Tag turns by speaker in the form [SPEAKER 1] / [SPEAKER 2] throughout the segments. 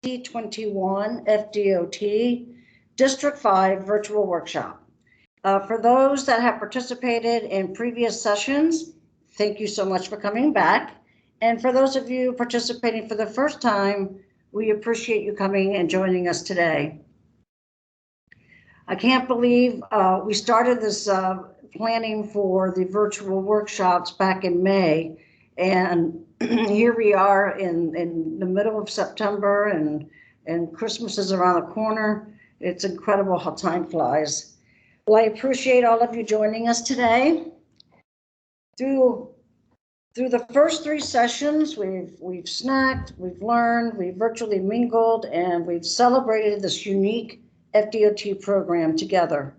[SPEAKER 1] 2021 FDOT District 5 Virtual Workshop. For those that have participated in previous sessions, thank you so much for coming back. And for those of you participating for the first time, we appreciate you coming and joining us today. I can't believe we started this planning for the virtual workshops back in May, and here we are in the middle of September, and Christmas is around the corner. It's incredible how time flies. Well, I appreciate all of you joining us today. Through the first 3 sessions, we've snacked, we've learned, we've virtually mingled, and we've celebrated this unique FDOT program together.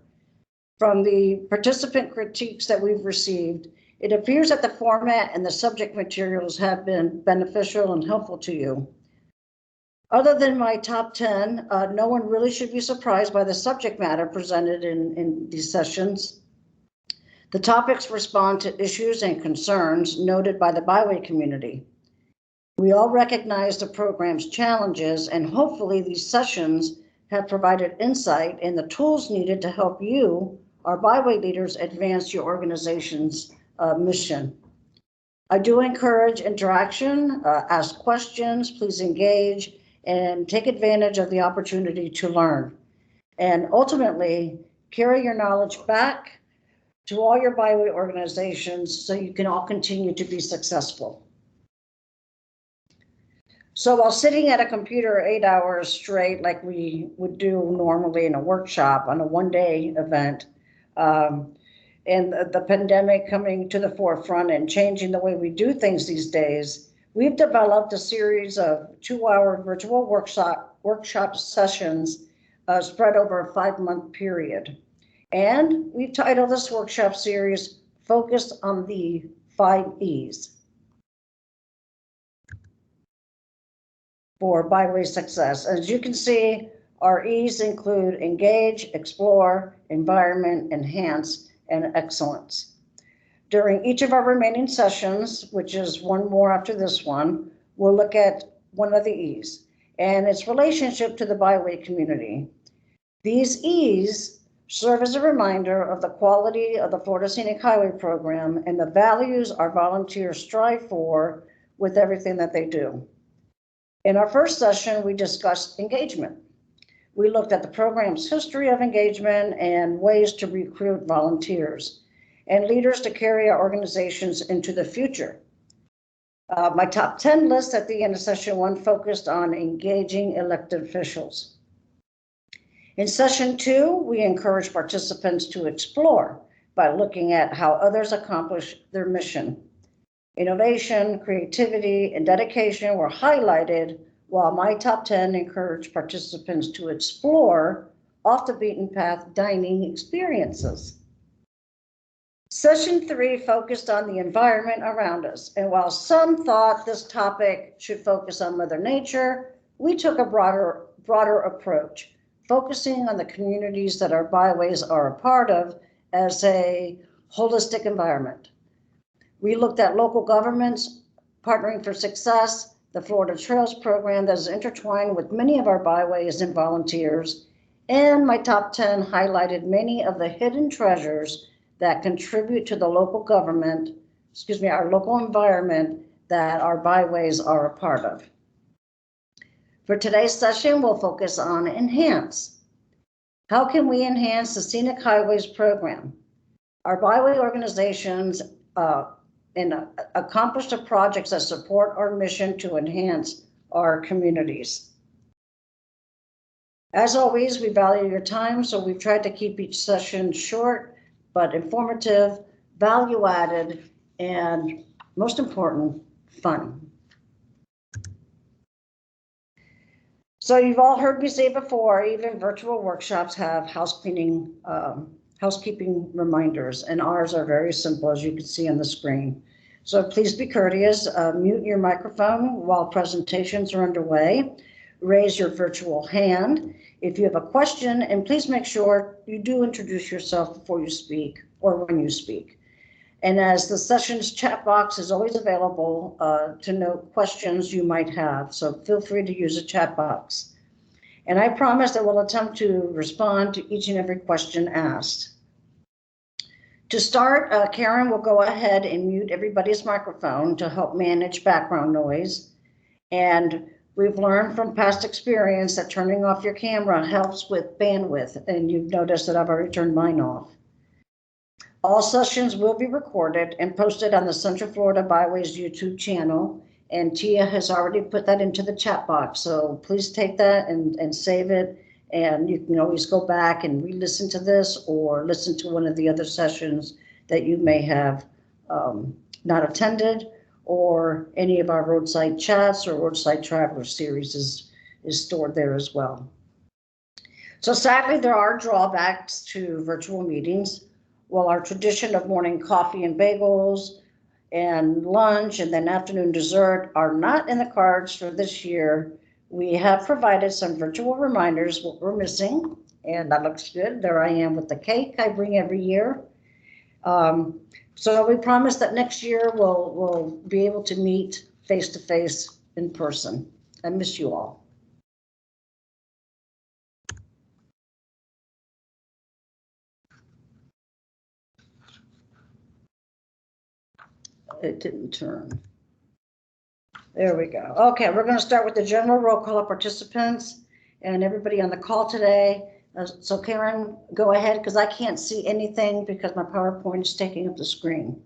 [SPEAKER 1] From the participant critiques that we've received, it appears that the format and the subject materials have been beneficial and helpful to you. Other than my top 10, no one really should be surprised by the subject matter presented in these sessions. The topics respond to issues and concerns noted by the Byway community. We all recognize the program's challenges, and hopefully these sessions have provided insight and the tools needed to help you, our Byway leaders, advance your organization's mission. I do encourage interaction, ask questions, please engage, and take advantage of the opportunity to learn. And ultimately, carry your knowledge back to all your Byway organizations so you can all continue to be successful. So while sitting at a computer 8 hours straight, like we would do normally in a workshop on a one-day event, and the pandemic coming to the forefront and changing the way we do things these days, we've developed a series of 2-hour virtual workshop sessions spread over a 5-month period. And we've titled this workshop series, Focused on the 5 E's. For Byway success. As you can see, our E's include engage, explore, environment, enhance, and excellence. During each of our remaining sessions, which is one more after this one, we'll look at one of the E's and its relationship to the Byway community. These E's serve as a reminder of the quality of the Florida Scenic Highway program and the values our volunteers strive for with everything that they do. In our first session, we discussed engagement. We looked at the program's history of engagement and ways to recruit volunteers and leaders to carry our organizations into the future. My top 10 list at the end of session 1 focused on engaging elected officials. In session 2, we encourage participants to explore by looking at how others accomplish their mission. Innovation, creativity, and dedication were highlighted, while my top 10 encouraged participants to explore off the beaten path dining experiences. Session 3 focused on the environment around us, and while some thought this topic should focus on Mother Nature, we took a broader approach, focusing on the communities that our byways are a part of as a holistic environment. We looked at local governments partnering for success, the Florida Trails program that is intertwined with many of our byways and volunteers, and my top 10 highlighted many of the hidden treasures that contribute to the local government, our local environment that our byways are a part of. For today's session, we'll focus on enhance. How can we enhance the Scenic Highways program? Our Byway organizations accomplish the projects that support our mission to enhance our communities. As always, we value your time, so we've tried to keep each session short, but informative, value-added, and most important, fun. So you've all heard me say before, even virtual workshops have housekeeping reminders, and ours are very simple, as you can see on the screen. So please be courteous, mute your microphone while presentations are underway, raise your virtual hand if you have a question, and please make sure you do introduce yourself before you speak or when you speak. And as the session's chat box is always available to note questions you might have, so feel free to use the chat box. And I promise that we'll attempt to respond to each and every question asked. To start, Karen will go ahead and mute everybody's microphone to help manage background noise. And we've learned from past experience that turning off your camera helps with bandwidth, and you've noticed that I've already turned mine off. All sessions will be recorded and posted on the Central Florida Byways YouTube channel, and Tia has already put that into the chat box, so please take that and save it, and you can always go back and re-listen to this or listen to one of the other sessions that you may have not attended, or any of our roadside chats or roadside traveler series is stored there as well. So sadly, there are drawbacks to virtual meetings. While our tradition of morning coffee and bagels and lunch and then afternoon dessert are not in the cards for this year, we have provided some virtual reminders what we're missing, and that looks good. There I am with the cake I bring every year. So we promise that next year we'll be able to meet face-to-face in person. I miss you all. It didn't turn. There we go. Okay, we're going to start with the general roll call of participants and everybody on the call today. So Karen, go ahead, because I can't see anything because my PowerPoint is taking up the screen.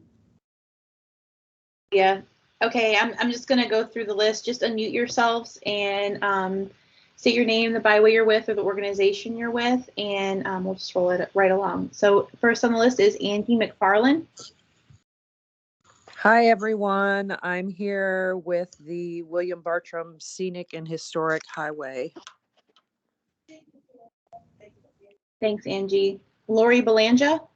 [SPEAKER 2] Yeah. Okay, I'm just going to go through the list. Just unmute yourselves and say your name, the byway you're with, or the organization you're with, and we'll just roll it right along. So first on the list is Andy McFarland.
[SPEAKER 3] Hi, everyone. I'm here with the William Bartram Scenic and Historic Highway.
[SPEAKER 2] Thanks, Angie. Lori Belanja.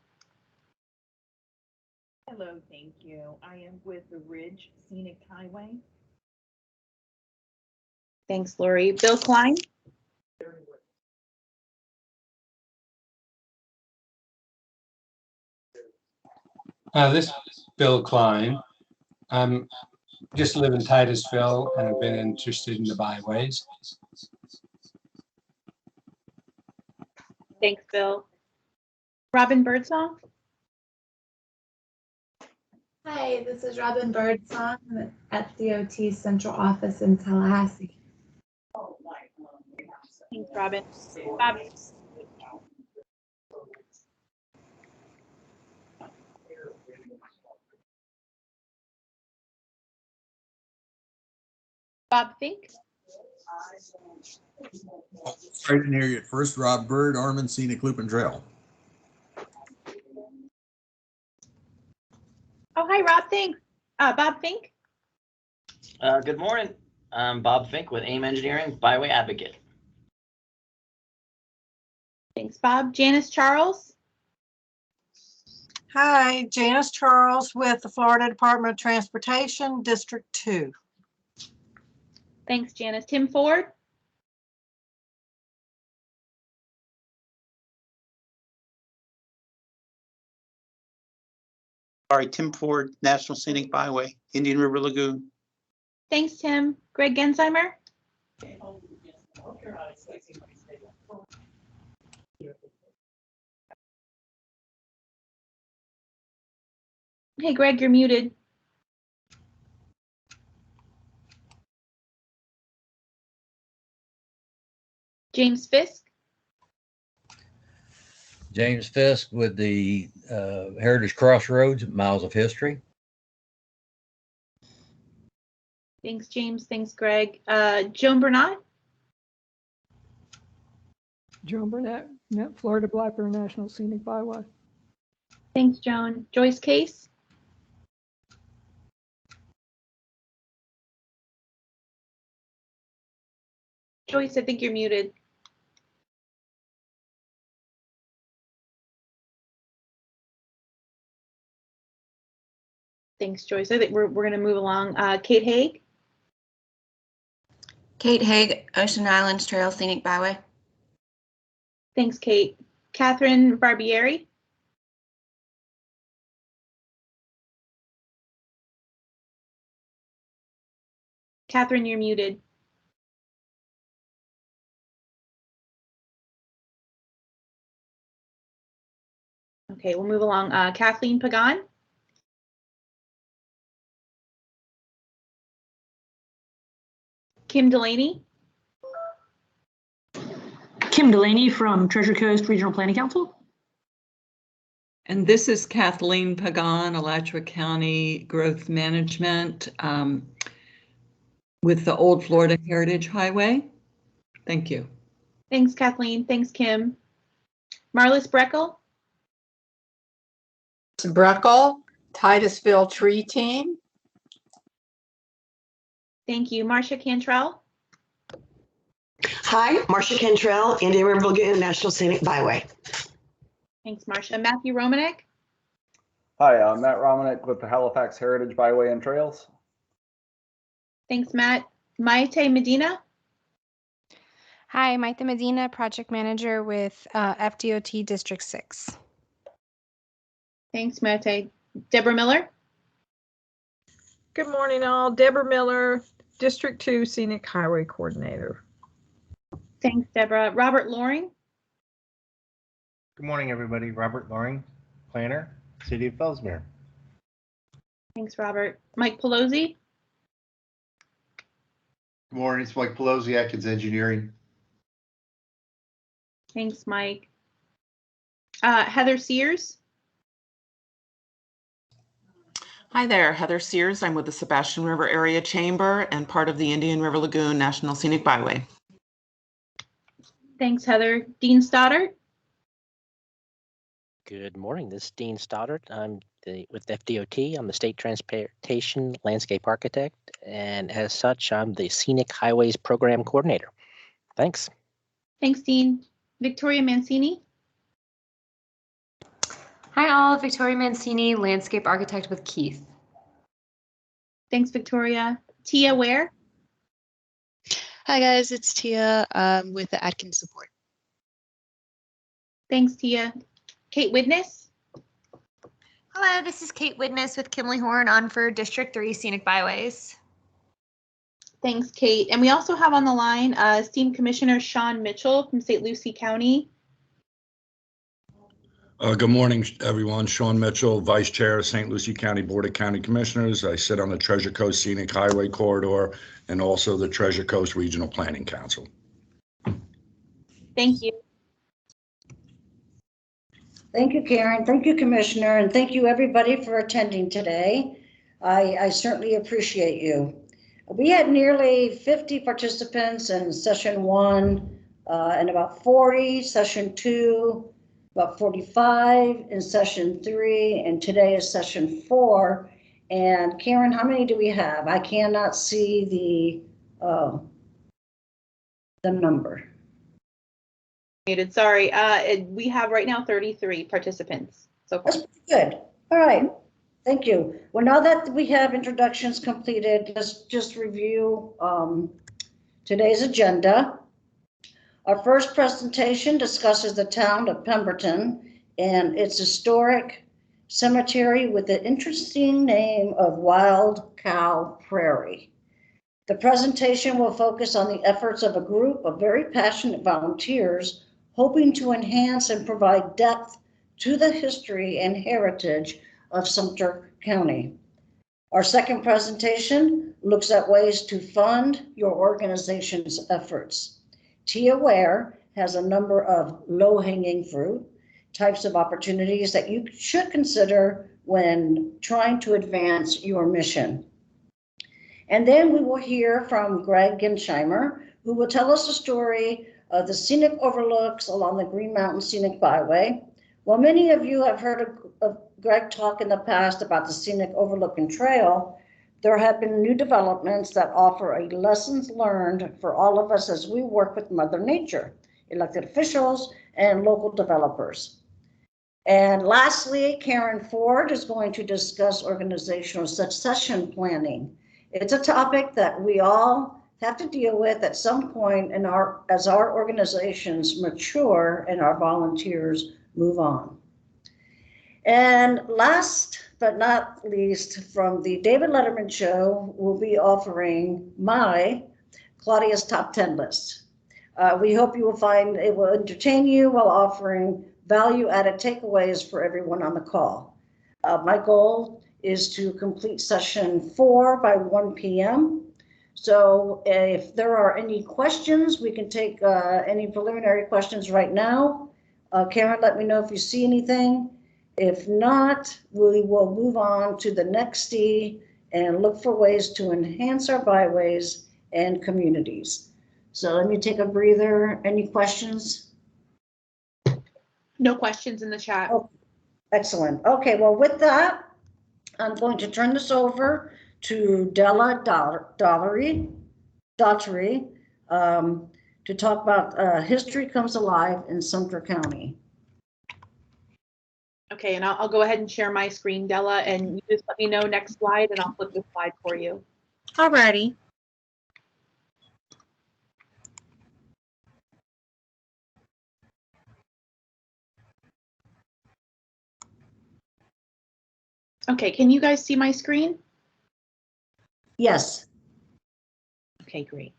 [SPEAKER 4] Hello, thank you. I am with the Ridge Scenic Highway.
[SPEAKER 2] Thanks, Lori. Bill Klein.
[SPEAKER 5] This is Bill Klein. I'm just live in Titusville and I've been interested in the byways.
[SPEAKER 2] Thanks, Bill. Robin Birdsong.
[SPEAKER 6] Hi, this is Robin Birdsong at FDOT Central Office in Tallahassee.
[SPEAKER 2] Thanks, Robin. Bob. Bob Fink.
[SPEAKER 7] Sorry, didn't hear you at first. Rob Bird, Armin Scenic Loop and Trail.
[SPEAKER 2] Oh, hi, Rob. Thanks. Bob Fink.
[SPEAKER 8] Good morning. I'm Bob Fink with AIM Engineering, Byway Advocate.
[SPEAKER 2] Thanks, Bob. Janice Charles.
[SPEAKER 9] Hi, Janice Charles with the Florida Department of Transportation, District 2.
[SPEAKER 2] Thanks, Janice. Tim Ford.
[SPEAKER 10] Sorry, Tim Ford, National Scenic Byway, Indian River Lagoon.
[SPEAKER 2] Thanks, Tim. Greg Gensheimer. Hey, Greg, you're muted. James Fisk.
[SPEAKER 11] James Fisk with the Heritage Crossroads, Miles of History.
[SPEAKER 2] Thanks, James. Thanks, Greg. Joan Burnett.
[SPEAKER 12] Joan Burnett, Florida Blackburn National Scenic Byway.
[SPEAKER 2] Thanks, Joan. Joyce Case. Joyce, I think you're muted. Thanks, Joyce. I think we're going to move along. Kate Haig.
[SPEAKER 13] Kate Haig, Ocean Islands Trail Scenic Byway.
[SPEAKER 2] Thanks, Kate. Catherine Barbieri. Catherine, you're muted. Okay, we'll move along. Kathleen Pagan. Kim Delaney.
[SPEAKER 14] Kim Delaney from Treasure Coast Regional Planning Council.
[SPEAKER 15] And this is Kathleen Pagan, Alachua County Growth Management with the Old Florida Heritage Highway. Thank you.
[SPEAKER 2] Thanks, Kathleen. Thanks, Kim. Marlis Breckel.
[SPEAKER 16] Breckel, Titusville Tree Team.
[SPEAKER 2] Thank you. Marcia Cantrell.
[SPEAKER 17] Hi, Marcia Cantrell, Indian River Lagoon National Scenic Byway.
[SPEAKER 2] Thanks, Marcia. Matthew Romanek.
[SPEAKER 18] Hi, I'm Matt Romanek with the Halifax Heritage Byway and Trails.
[SPEAKER 2] Thanks, Matt. Maite Medina.
[SPEAKER 19] Hi, Maite Medina, Project Manager with FDOT District 6.
[SPEAKER 2] Thanks, Maite. Deborah Miller.
[SPEAKER 12] Good morning, all. Deborah Miller, District 2 Scenic Highway Coordinator.
[SPEAKER 2] Thanks, Deborah. Robert Loring.
[SPEAKER 20] Good morning, everybody. Robert Loring, Planner, City of Fellsmere.
[SPEAKER 2] Thanks, Robert. Mike Pelosi.
[SPEAKER 21] Good morning, it's Mike Pelosi, Atkins Engineering.
[SPEAKER 2] Thanks, Mike. Heather Sears.
[SPEAKER 22] Hi there, Heather Sears. I'm with the Sebastian River Area Chamber and part of the Indian River Lagoon National Scenic Byway.
[SPEAKER 2] Thanks, Heather. Dean Stoddard.
[SPEAKER 23] Good morning. This is Dean Stoddard. I'm with FDOT. I'm the State Transportation Landscape Architect, and as such, I'm the Scenic Highways Program Coordinator. Thanks.
[SPEAKER 2] Thanks, Dean. Victoria Mancini.
[SPEAKER 24] Hi all, Victoria Mancini, Landscape Architect with Keith.
[SPEAKER 2] Thanks, Victoria. Tia Ware.
[SPEAKER 25] Hi guys, it's Tia with the Atkins Support.
[SPEAKER 2] Thanks, Tia. Kate Widness.
[SPEAKER 24] Hello, this is Kate Widness with Kimley Horn on for District 3 Scenic Byways.
[SPEAKER 2] Thanks, Kate. And we also have on the line esteemed Commissioner Sean Mitchell from St. Lucie County.
[SPEAKER 26] Good morning, everyone. Sean Mitchell, Vice Chair of St. Lucie County Board of County Commissioners. I sit on the Treasure Coast Scenic Highway Corridor and also the Treasure Coast Regional Planning Council.
[SPEAKER 2] Thank you.
[SPEAKER 1] Thank you, Karen. Thank you, Commissioner, and thank you, everybody, for attending today. I certainly appreciate you. We had nearly 50 participants in session 1 and about 40, session 2, about 45 in session 3, and today is session 4. And Karen, how many do we have? I cannot see the number.
[SPEAKER 2] Sorry, we have right now 33 participants so far.
[SPEAKER 1] That's good. All right. Thank you. Well, now that we have introductions completed, let's just review today's agenda. Our first presentation discusses the town of Pemberton and its historic cemetery with the interesting name of Wild Cow Prairie. The presentation will focus on the efforts of a group of very passionate volunteers hoping to enhance and provide depth to the history and heritage of Sumter County. Our second presentation looks at ways to fund your organization's efforts. Tia Ware has a number of low-hanging fruit types of opportunities that you should consider when trying to advance your mission. And then we will hear from Greg Gensheimer, who will tell us the story of the scenic overlooks along the Green Mountain Scenic Byway. While many of you have heard of Greg talk in the past about the Scenic Overlook and Trail, there have been new developments that offer a lessons learned for all of us as we work with Mother Nature, elected officials, and local developers. And lastly, Karen Ford is going to discuss organizational succession planning. It's a topic that we all have to deal with at some point as our organizations mature and our volunteers move on. And last but not least, from the David Letterman Show, we'll be offering my Claudia's Top 10 list. We hope you will find it will entertain you while offering value-added takeaways for everyone on the call. My goal is to complete session 4 by 1 p.m. So if there are any questions, we can take any preliminary questions right now. Karen, let me know if you see anything. If not, we will move on to the next D and look for ways to enhance our byways and communities. So let me take a breather. Any questions?
[SPEAKER 2] No questions in the chat.
[SPEAKER 1] Oh, excellent. Okay, well, with that, I'm going to turn this over to Della Daugherty to talk about History Comes Alive in Sumter County.
[SPEAKER 2] Okay, and I'll go ahead and share my screen, Della, and you just let me know next slide, and I'll flip the slide for you.
[SPEAKER 13] Alrighty.
[SPEAKER 2] Okay, can you guys see my screen?
[SPEAKER 1] Yes.
[SPEAKER 2] Okay, great.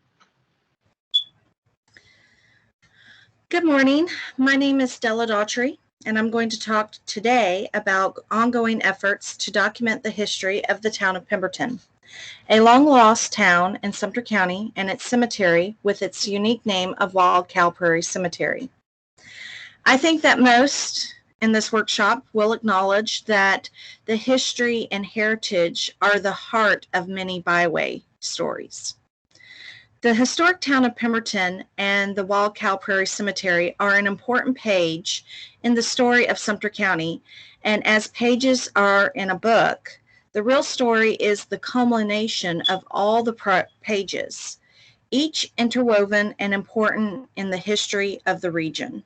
[SPEAKER 13] Good morning. My name is Della Daugherty, and I'm going to talk today about ongoing efforts to document the history of the town of Pemberton, a long-lost town in Sumter County, and its cemetery with its unique name of Wild Cow Prairie Cemetery. I think that most in this workshop will acknowledge that the history and heritage are the heart of many byway stories. The historic town of Pemberton and the Wild Cow Prairie Cemetery are an important page in the story of Sumter County, and as pages are in a book, the real story is the culmination of all the pages, each interwoven and important in the history of the region.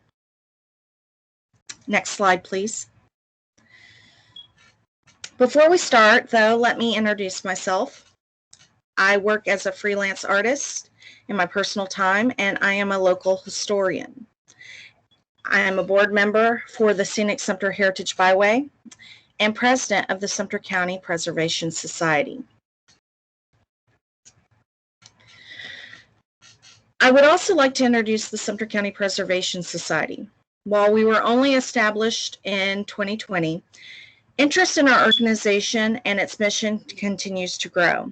[SPEAKER 13] Next slide, please. Before we start, though, let me introduce myself. I work as a freelance artist in my personal time, and I am a local historian. I am a board member for the Scenic Sumter Heritage Byway and president of the Sumter County Preservation Society. I would also like to introduce the Sumter County Preservation Society. While we were only established in 2020, interest in our organization and its mission continues to grow.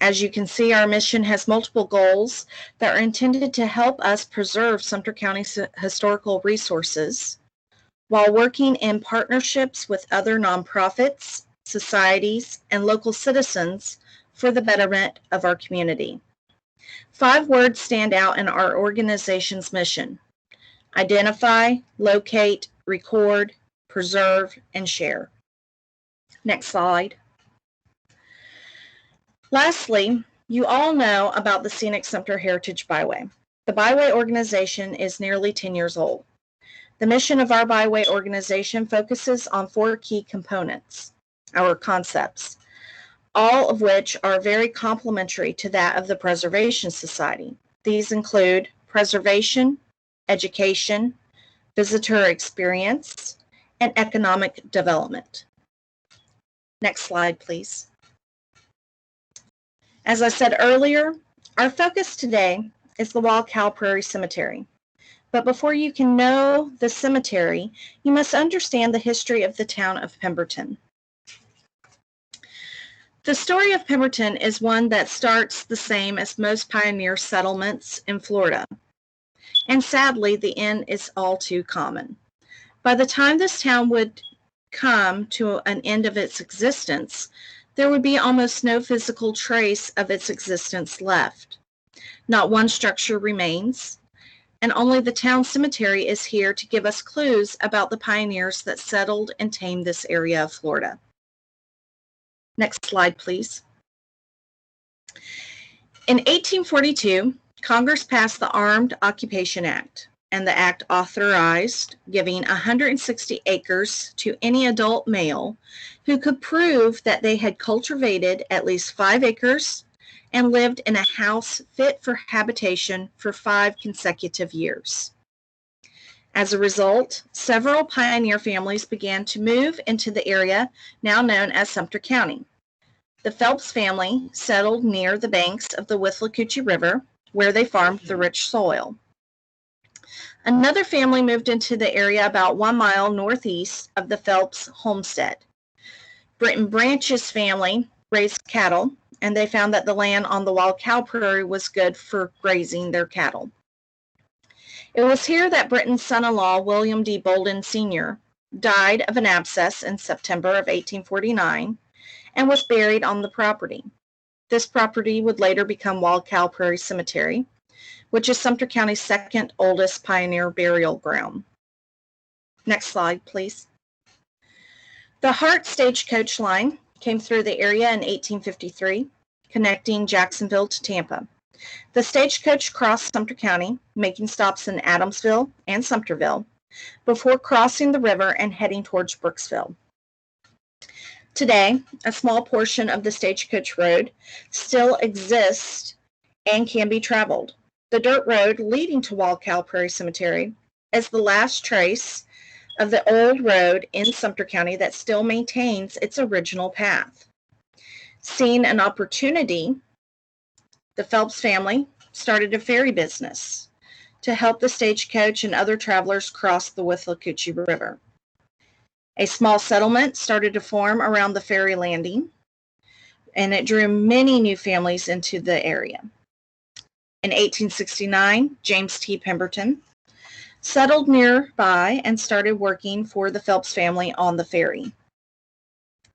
[SPEAKER 13] As you can see, our mission has multiple goals that are intended to help us preserve Sumter County's historical resources while working in partnerships with other nonprofits, societies, and local citizens for the betterment of our community. 5 words stand out in our organization's mission: identify, locate, record, preserve, and share. Next slide. Lastly, you all know about the Scenic Sumter Heritage Byway. The Byway organization is nearly 10 years old. The mission of our Byway organization focuses on 4 key components, our concepts, all of which are very complementary to that of the Preservation Society. These include preservation, education, visitor experience, and economic development. Next slide, please. As I said earlier, our focus today is the Wild Cow Prairie Cemetery. But before you can know the cemetery, you must understand the history of the town of Pemberton. The story of Pemberton is one that starts the same as most pioneer settlements in Florida. And sadly, the end is all too common. By the time this town would come to an end of its existence, there would be almost no physical trace of its existence left. Not one structure remains, and only the town cemetery is here to give us clues about the pioneers that settled and tamed this area of Florida. Next slide, please. In 1842, Congress passed the Armed Occupation Act, and the act authorized giving 160 acres to any adult male who could prove that they had cultivated at least 5 acres and lived in a house fit for habitation for 5 consecutive years. As a result, several pioneer families began to move into the area now known as Sumter County. The Phelps family settled near the banks of the Withlacoochee River, where they farmed the rich soil. Another family moved into the area about 1 mile northeast of the Phelps homestead. Britton Branch's family raised cattle, and they found that the land on the wild cow prairie was good for grazing their cattle. It was here that Britton's son-in-law, William D. Bolden Sr., died of an abscess in September of 1849 and was buried on the property. This property would later become Wild Cow Prairie Cemetery, which is Sumter County's second oldest pioneer burial ground. Next slide, please. The Hart Stagecoach line came through the area in 1853, connecting Jacksonville to Tampa. The stagecoach crossed Sumter County, making stops in Adamsville and Sumterville, before crossing the river and heading towards Brooksville. Today, a small portion of the Stagecoach Road still exists and can be traveled. The dirt road leading to Wild Cow Prairie Cemetery is the last trace of the old road in Sumter County that still maintains its original path. Seeing an opportunity, the Phelps family started a ferry business to help the stagecoach and other travelers cross the Withlacoochee River. A small settlement started to form around the ferry landing, and it drew many new families into the area. In 1869, James T. Pemberton settled nearby and started working for the Phelps family on the ferry.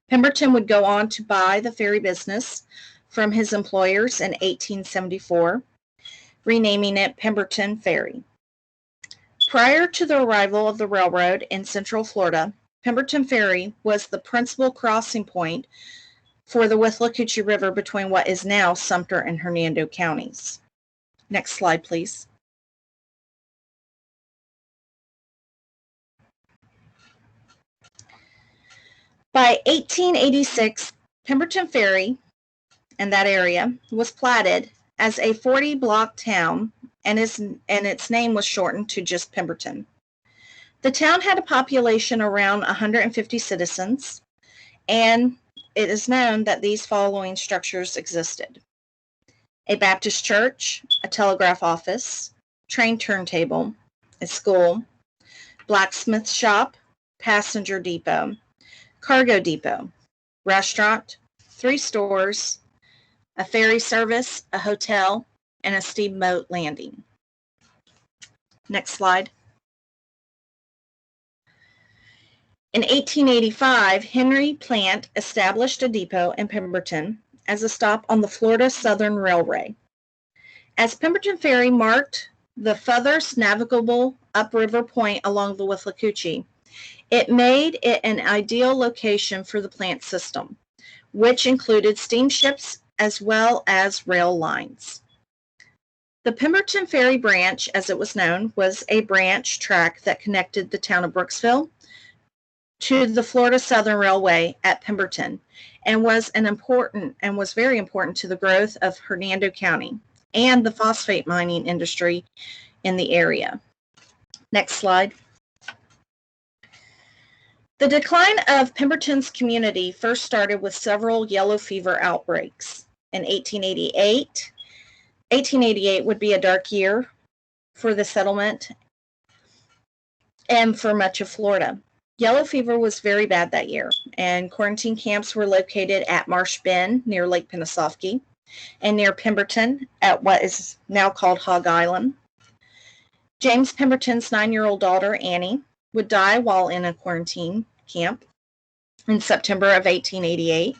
[SPEAKER 13] Pemberton would go on to buy the ferry business from his employers in 1874, renaming it Pemberton Ferry. Prior to the arrival of the railroad in Central Florida, Pemberton Ferry was the principal crossing point for the Withlacoochee River between what is now Sumter and Hernando counties. Next slide, please. By 1886, Pemberton Ferry and that area was platted as a 40-block town, and its name was shortened to just Pemberton. The town had a population around 150 citizens, and it is known that these following structures existed: a Baptist church, a telegraph office, train turntable, a school, blacksmith shop, passenger depot, cargo depot, restaurant, 3 stores, a ferry service, a hotel, and a steamboat landing. Next slide. In 1885, Henry Plant established a depot in Pemberton as a stop on the Florida Southern Railway. As Pemberton Ferry marked the furthest navigable upriver point along the Withlacoochee, it made it an ideal location for the plant system, which included steamships as well as rail lines. The Pemberton Ferry Branch, as it was known, was a branch track that connected the town of Brooksville to the Florida Southern Railway at Pemberton, and was very important to the growth of Hernando County and the phosphate mining industry in the area. Next slide. The decline of Pemberton's community first started with several yellow fever outbreaks. In 1888 would be a dark year for the settlement and for much of Florida. Yellow fever was very bad that year, and quarantine camps were located at Marsh Bend near Lake Pennsauken and near Pemberton at what is now called Hog Island. James Pemberton's 9-year-old daughter, Annie, would die while in a quarantine camp in September of 1888.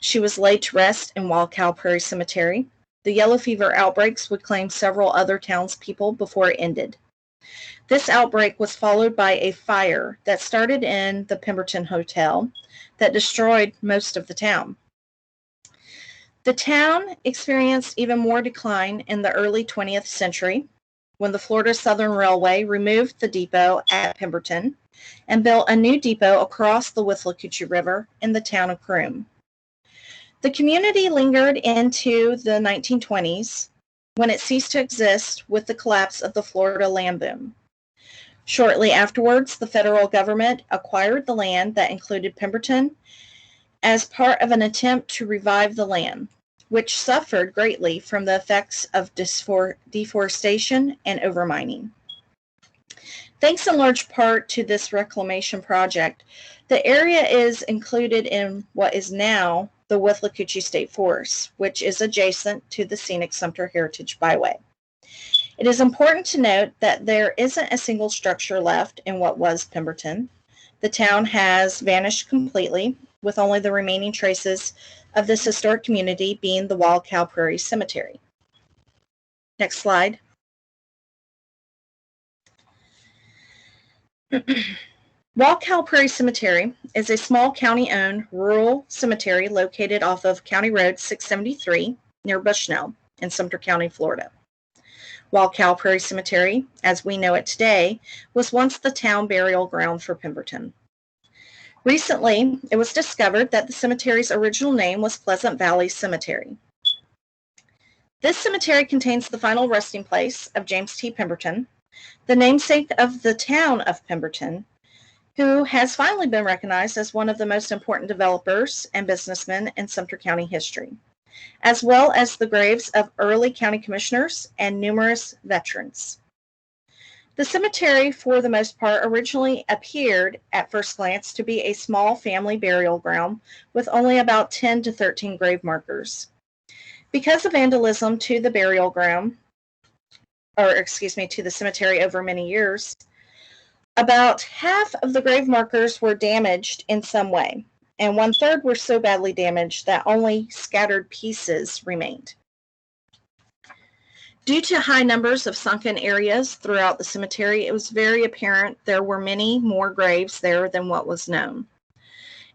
[SPEAKER 13] She was laid to rest in Wild Cow Prairie Cemetery. The yellow fever outbreaks would claim several other townspeople before it ended. This outbreak was followed by a fire that started in the Pemberton Hotel that destroyed most of the town. The town experienced even more decline in the early 20th century when the Florida Southern Railway removed the depot at Pemberton and built a new depot across the Withlacoochee River in the town of Croom. The community lingered into the 1920s when it ceased to exist with the collapse of the Florida land boom. Shortly afterwards, the federal government acquired the land that included Pemberton as part of an attempt to revive the land, which suffered greatly from the effects of deforestation and overmining. Thanks in large part to this reclamation project, the area is included in what is now the Withlacoochee State Forest, which is adjacent to the scenic Sumter Heritage Byway. It is important to note that there isn't a single structure left in what was Pemberton. The town has vanished completely, with only the remaining traces of this historic community being the Wild Cow Prairie Cemetery. Next slide. Wild Cow Prairie Cemetery is a small county-owned rural cemetery located off of County Road 673 near Bushnell in Sumter County, Florida. Wild Cow Prairie Cemetery, as we know it today, was once the town burial ground for Pemberton. Recently, it was discovered that the cemetery's original name was Pleasant Valley Cemetery. This cemetery contains the final resting place of James T. Pemberton, the namesake of the town of Pemberton, who has finally been recognized as one of the most important developers and businessmen in Sumter County history, as well as the graves of early county commissioners and numerous veterans. The cemetery, for the most part, originally appeared at first glance to be a small family burial ground with only about 10 to 13 grave markers. Because of vandalism to the burial ground, to the cemetery over many years, about half of the grave markers were damaged in some way, and 1/3 were so badly damaged that only scattered pieces remained. Due to high numbers of sunken areas throughout the cemetery, it was very apparent there were many more graves there than what was known.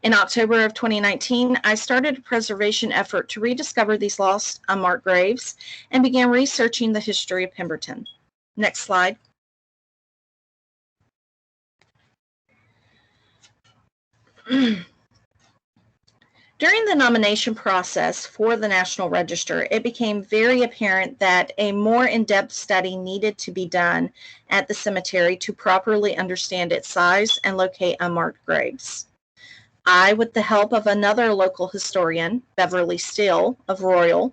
[SPEAKER 13] In October of 2019, I started a preservation effort to rediscover these lost, unmarked graves and began researching the history of Pemberton. Next slide. During the nomination process for the National Register, it became very apparent that a more in-depth study needed to be done at the cemetery to properly understand its size and locate unmarked graves. I, with the help of another local historian, Beverly Steele of Royal,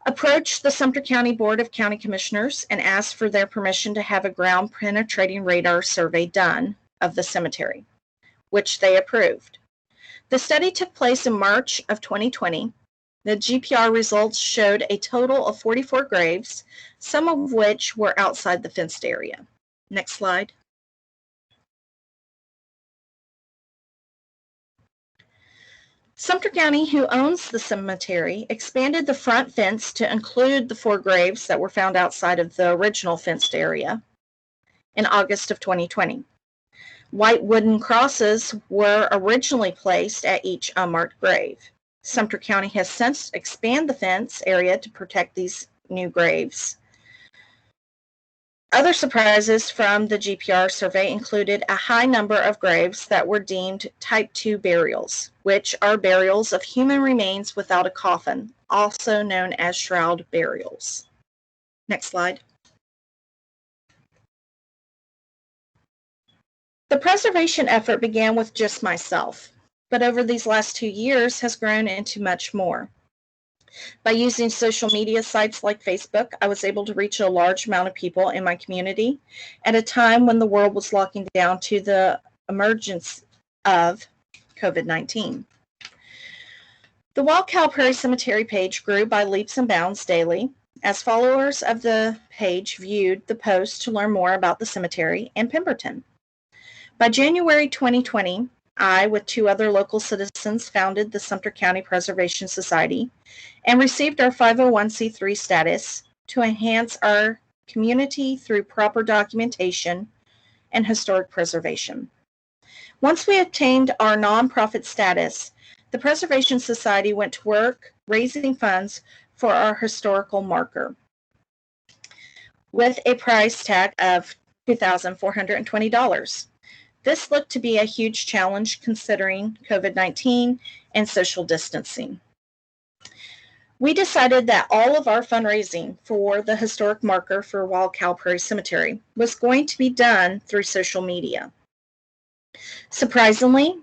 [SPEAKER 13] approached the Sumter County Board of County Commissioners and asked for their permission to have a ground-penetrating radar survey done of the cemetery, which they approved. The study took place in March of 2020. The GPR results showed a total of 44 graves, some of which were outside the fenced area. Next slide. Sumter County, who owns the cemetery, expanded the front fence to include the 4 graves that were found outside of the original fenced area in August of 2020. White wooden crosses were originally placed at each unmarked grave. Sumter County has since expanded the fence area to protect these new graves. Other surprises from the GPR survey included a high number of graves that were deemed Type 2 burials, which are burials of human remains without a coffin, also known as shroud burials. Next slide. The preservation effort began with just myself, but over these last 2 years has grown into much more. By using social media sites like Facebook, I was able to reach a large amount of people in my community at a time when the world was locking down to the emergence of COVID-19. The Wild Cow Prairie Cemetery page grew by leaps and bounds daily as followers of the page viewed the posts to learn more about the cemetery and Pemberton. By January 2020, I, with 2 other local citizens, founded the Sumter County Preservation Society and received our 501c3 status to enhance our community through proper documentation and historic preservation. Once we obtained our nonprofit status, the Preservation Society went to work raising funds for our historical marker with a price tag of $2,420. This looked to be a huge challenge considering COVID-19 and social distancing. We decided that all of our fundraising for the historic marker for Wild Cow Prairie Cemetery was going to be done through social media. Surprisingly,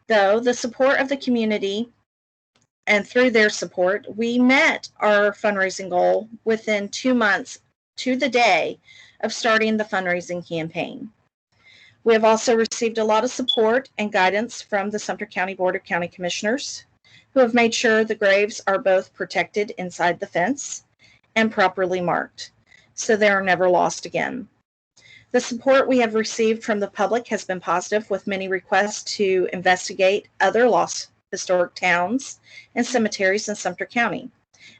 [SPEAKER 13] though, the support of the community and through their support, we met our fundraising goal within 2 months to the day of starting the fundraising campaign. We have also received a lot of support and guidance from the Sumter County Board of County Commissioners, who have made sure the graves are both protected inside the fence and properly marked, so they are never lost again. The support we have received from the public has been positive, with many requests to investigate other lost historic towns and cemeteries in Sumter County,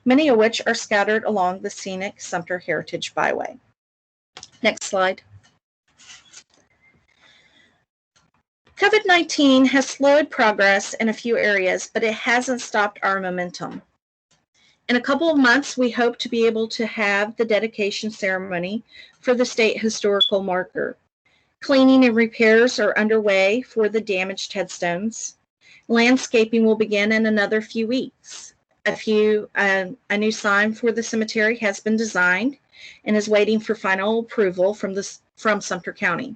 [SPEAKER 13] many of which are scattered along the scenic Sumter Heritage Byway. Next slide. COVID-19 has slowed progress in a few areas, but it hasn't stopped our momentum. In a couple of months, we hope to be able to have the dedication ceremony for the state historical marker. Cleaning and repairs are underway for the damaged headstones. Landscaping will begin in another few weeks. A new sign for the cemetery has been designed and is waiting for final approval from Sumter County.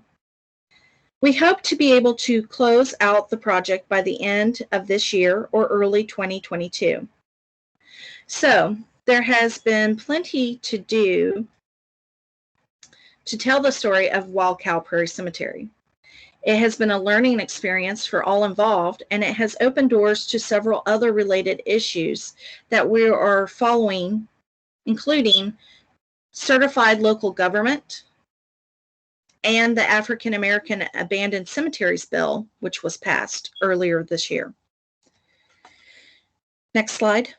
[SPEAKER 13] We hope to be able to close out the project by the end of this year or early 2022. So there has been plenty to do to tell the story of Wild Cow Prairie Cemetery. It has been a learning experience for all involved, and it has opened doors to several other related issues that we are following, including certified local government, and the African American Abandoned Cemeteries Bill, which was passed earlier this year. Next slide.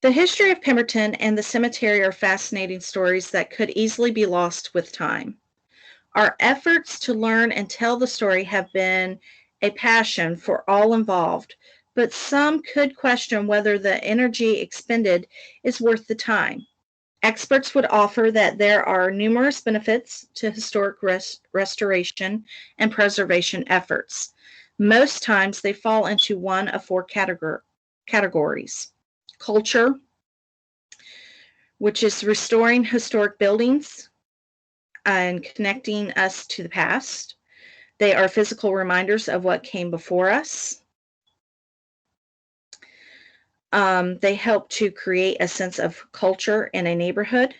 [SPEAKER 13] The history of Pemberton and the cemetery are fascinating stories that could easily be lost with time. Our efforts to learn and tell the story have been a passion for all involved, but some could question whether the energy expended is worth the time. Experts would offer that there are numerous benefits to historic restoration and preservation efforts. Most times they fall into one of four categories. Culture, which is restoring historic buildings and connecting us to the past. They are physical reminders of what came before us. They help to create a sense of culture in a neighborhood.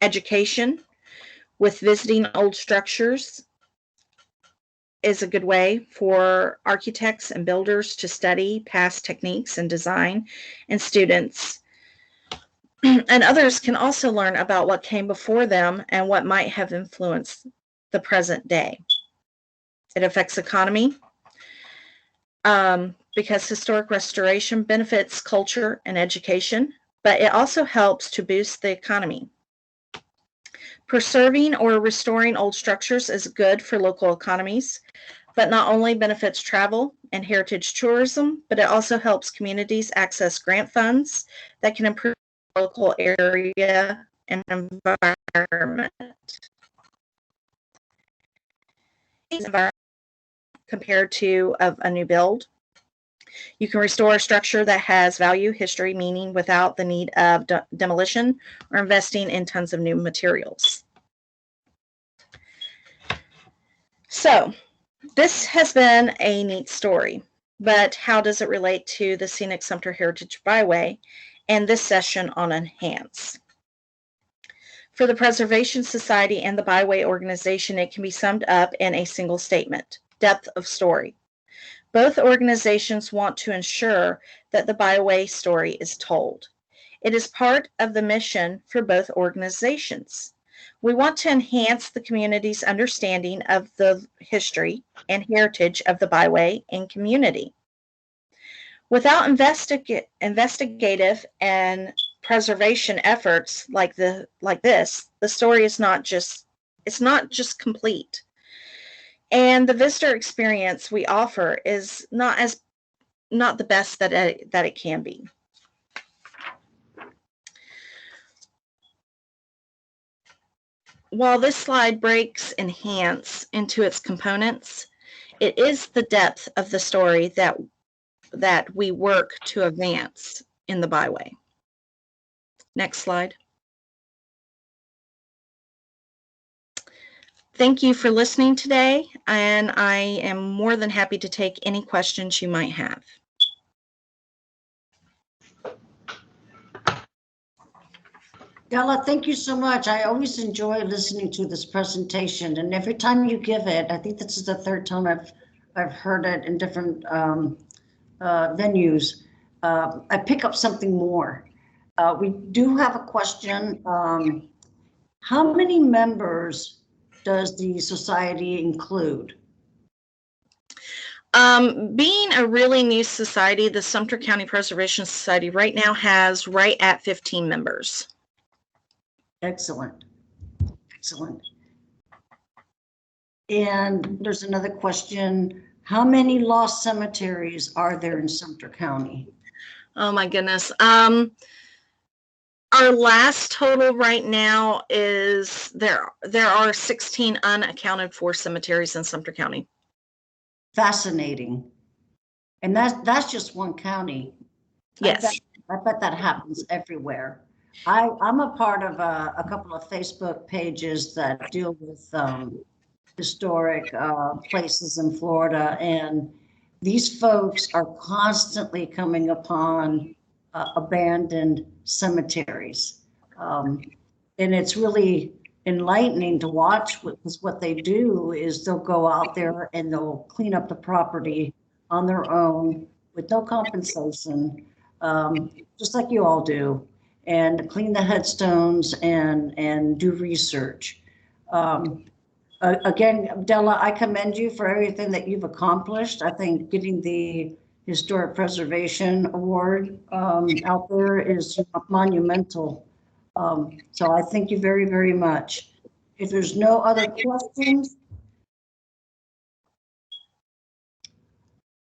[SPEAKER 13] Education, with visiting old structures, is a good way for architects and builders to study past techniques and design, and students and others can also learn about what came before them and what might have influenced the present day. It affects economy, because historic restoration benefits culture and education, but it also helps to boost the economy. Preserving or restoring old structures is good for local economies, but not only benefits travel and heritage tourism, but it also helps communities access grant funds that can improve the local area and environment. Compared to a new build. You can restore a structure that has value, history, meaning without the need of demolition or investing in tons of new materials. So this has been a neat story, but how does it relate to the Scenic Sumter Heritage Byway and this session on Enhance? For the Preservation Society and the Byway organization, it can be summed up in a single statement: depth of story. Both organizations want to ensure that the Byway story is told. It is part of the mission for both organizations. We want to enhance the community's understanding of the history and heritage of the Byway and community. Without investigative and preservation efforts like this, the story is not just complete. And the visitor experience we offer is not the best that it can be. While this slide breaks Enhance into its components, it is the depth of the story that that we work to advance in the byway. Next slide. Thank you for listening today, and I am more than happy to take any questions you might have.
[SPEAKER 1] Della, thank you so much. I always enjoy listening to this presentation, and every time you give it, I think this is the third time I've heard it in different venues. I pick up something more. We do have a question. How many members does the society include?
[SPEAKER 13] Being a really new society, the Sumter County Preservation Society right now has right at 15 members.
[SPEAKER 1] Excellent. Excellent. And there's another question. How many lost cemeteries are there in Sumter County?
[SPEAKER 13] Oh my goodness. Our last total right now is there are 16 unaccounted for cemeteries in Sumter County.
[SPEAKER 1] Fascinating. And that's just one county.
[SPEAKER 13] Yes.
[SPEAKER 1] I bet that happens everywhere. I'm a part of a couple of Facebook pages that deal with historic places in Florida, and these folks are constantly coming upon abandoned cemeteries. And it's really enlightening to watch, because what they do is they'll go out there and they'll clean up the property on their own with no compensation, just like you all do, and clean the headstones and do research. Again, Della, I commend you for everything that you've accomplished. I think getting the Historic Preservation Award out there is monumental. So I thank you very, very much. If there's no other questions,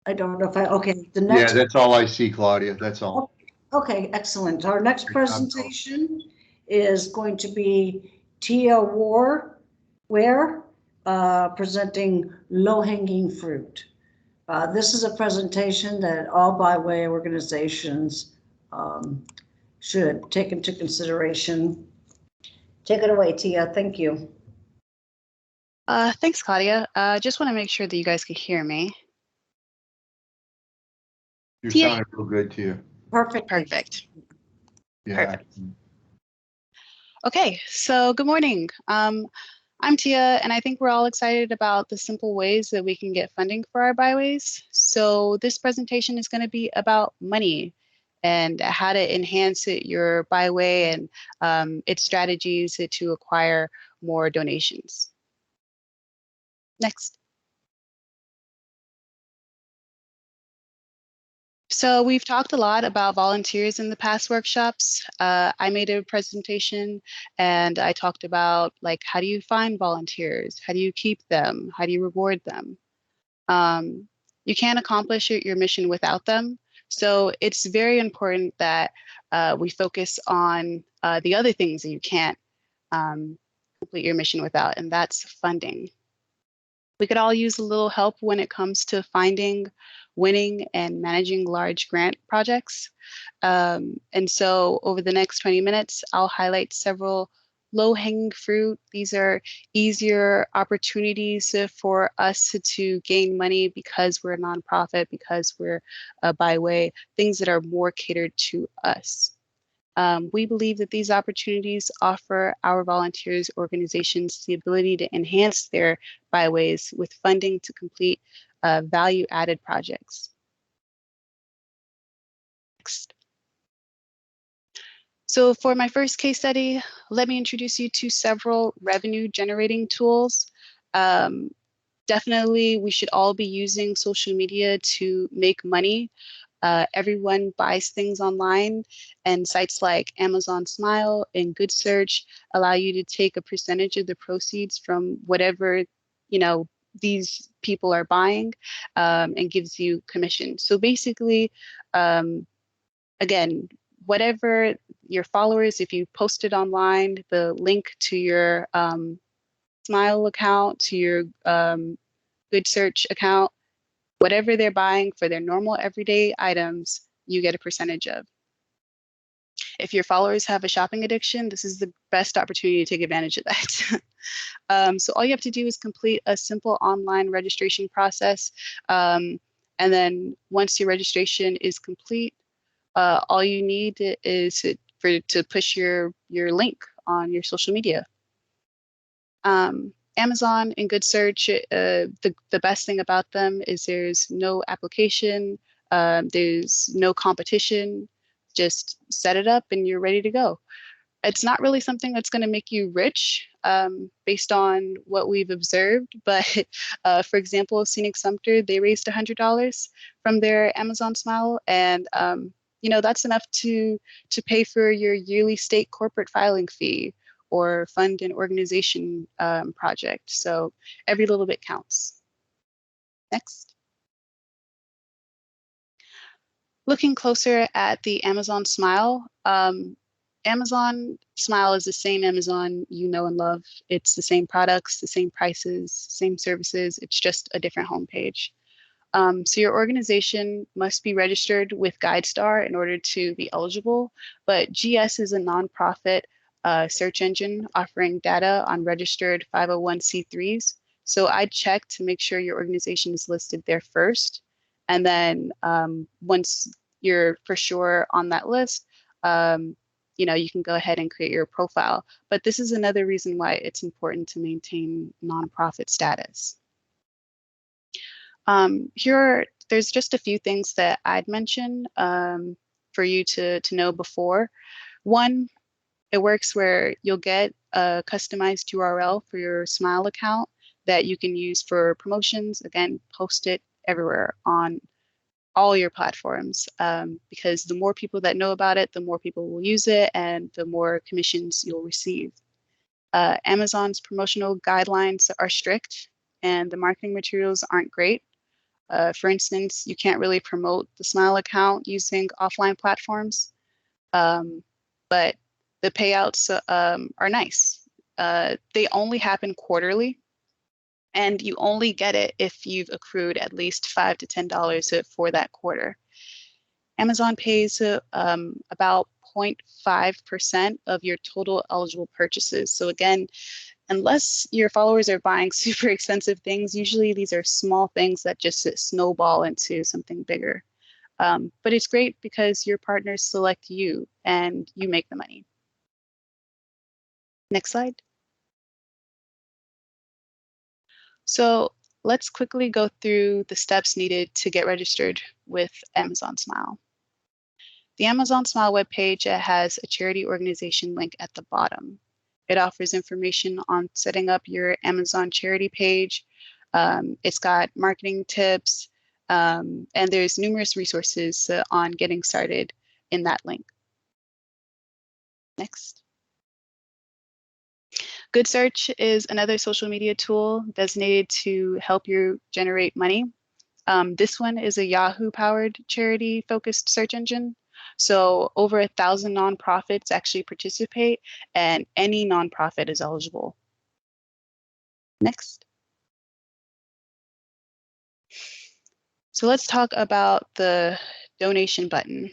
[SPEAKER 1] I don't know if okay, the next.
[SPEAKER 21] Yeah, that's all I see, Claudia. That's all.
[SPEAKER 1] Okay, excellent. Our next presentation is going to be Tia Ware presenting low-hanging fruit. This is a presentation that all byway organizations should take into consideration. Take it away, Tia. Thank you.
[SPEAKER 25] Thanks, Claudia. Just want to make sure that you guys can hear me.
[SPEAKER 21] You're
[SPEAKER 25] Tia.
[SPEAKER 21] sounding real good to you.
[SPEAKER 1] Perfect.
[SPEAKER 25] Perfect.
[SPEAKER 21] Yeah.
[SPEAKER 25] Perfect. Okay, so good morning. I'm Tia, and I think we're all excited about the simple ways that we can get funding for our byways. So this presentation is going to be about money and how to enhance your byway and its strategies to acquire more donations. Next. So we've talked a lot about volunteers in the past workshops. I made a presentation and I talked about, like, how do you find volunteers? How do you keep them? How do you reward them? You can't accomplish your mission without them. So it's very important that we focus on the other things that you can't complete your mission without, and that's funding. We could all use a little help when it comes to finding, winning, and managing large grant projects. And so over the next 20 minutes, I'll highlight several low-hanging fruit. These are easier opportunities for us to gain money because we're a nonprofit, because we're a byway, things that are more catered to us. We believe that these opportunities offer our volunteers organizations the ability to enhance their byways with funding to complete value-added projects. Next. So for my first case study, let me introduce you to several revenue-generating tools. Definitely, we should all be using social media to make money. Everyone buys things online, and sites like Amazon Smile and Good Search allow you to take a percentage of the proceeds from whatever these people are buying, and gives you commission. So basically, again, whatever your followers, if you post it online, the link to your Smile account, to your Good Search account, Whatever they're buying for their normal everyday items, you get a percentage of. If your followers have a shopping addiction, this is the best opportunity to take advantage of that. So all you have to do is complete a simple online registration process. And then once your registration is complete, all you need is to push your link on your social media. Amazon and Good Search, the best thing about them is there's no application, there's no competition. Just set it up and you're ready to go. It's not really something that's going to make you rich based on what we've observed. But for example, Scenic Sumter, they raised $100 from their Amazon Smile. And, that's enough to pay for your yearly state corporate filing fee or fund an organization project. So every little bit counts. Next. Looking closer at the Amazon Smile, Amazon Smile is the same Amazon you know and love. It's the same products, the same prices, same services. It's just a different homepage. So your organization must be registered with GuideStar in order to be eligible, but GS is a nonprofit search engine offering data on registered 501c3s. So I'd check to make sure your organization is listed there first. And then once you're for sure on that list, you can go ahead and create your profile. But this is another reason why it's important to maintain nonprofit status. There's just a few things that I'd mention for you to know before. One, it works where you'll get a customized URL for your Smile account that you can use for promotions. Again, post it everywhere on all your platforms because the more people that know about it, the more people will use it and the more commissions you'll receive. Amazon's promotional guidelines are strict and the marketing materials aren't great. For instance, you can't really promote the Smile account using offline platforms, but the payouts are nice. They only happen quarterly, and you only get it if you've accrued at least $5 to $10 for that quarter. Amazon pays about 0.5% of your total eligible purchases. So again, unless your followers are buying super expensive things, usually these are small things that just snowball into something bigger. But it's great because your partners select you and you make the money. Next slide. So let's quickly go through the steps needed to get registered with Amazon Smile. The Amazon Smile webpage has a charity organization link at the bottom. It offers information on setting up your Amazon charity page. It's got marketing tips, and there's numerous resources on getting started in that link. Next. Good Search is another social media tool designated to help you generate money. This one is a Yahoo-powered charity-focused search engine. So over 1,000 nonprofits actually participate, and any nonprofit is eligible. Next. So let's talk about the donation button.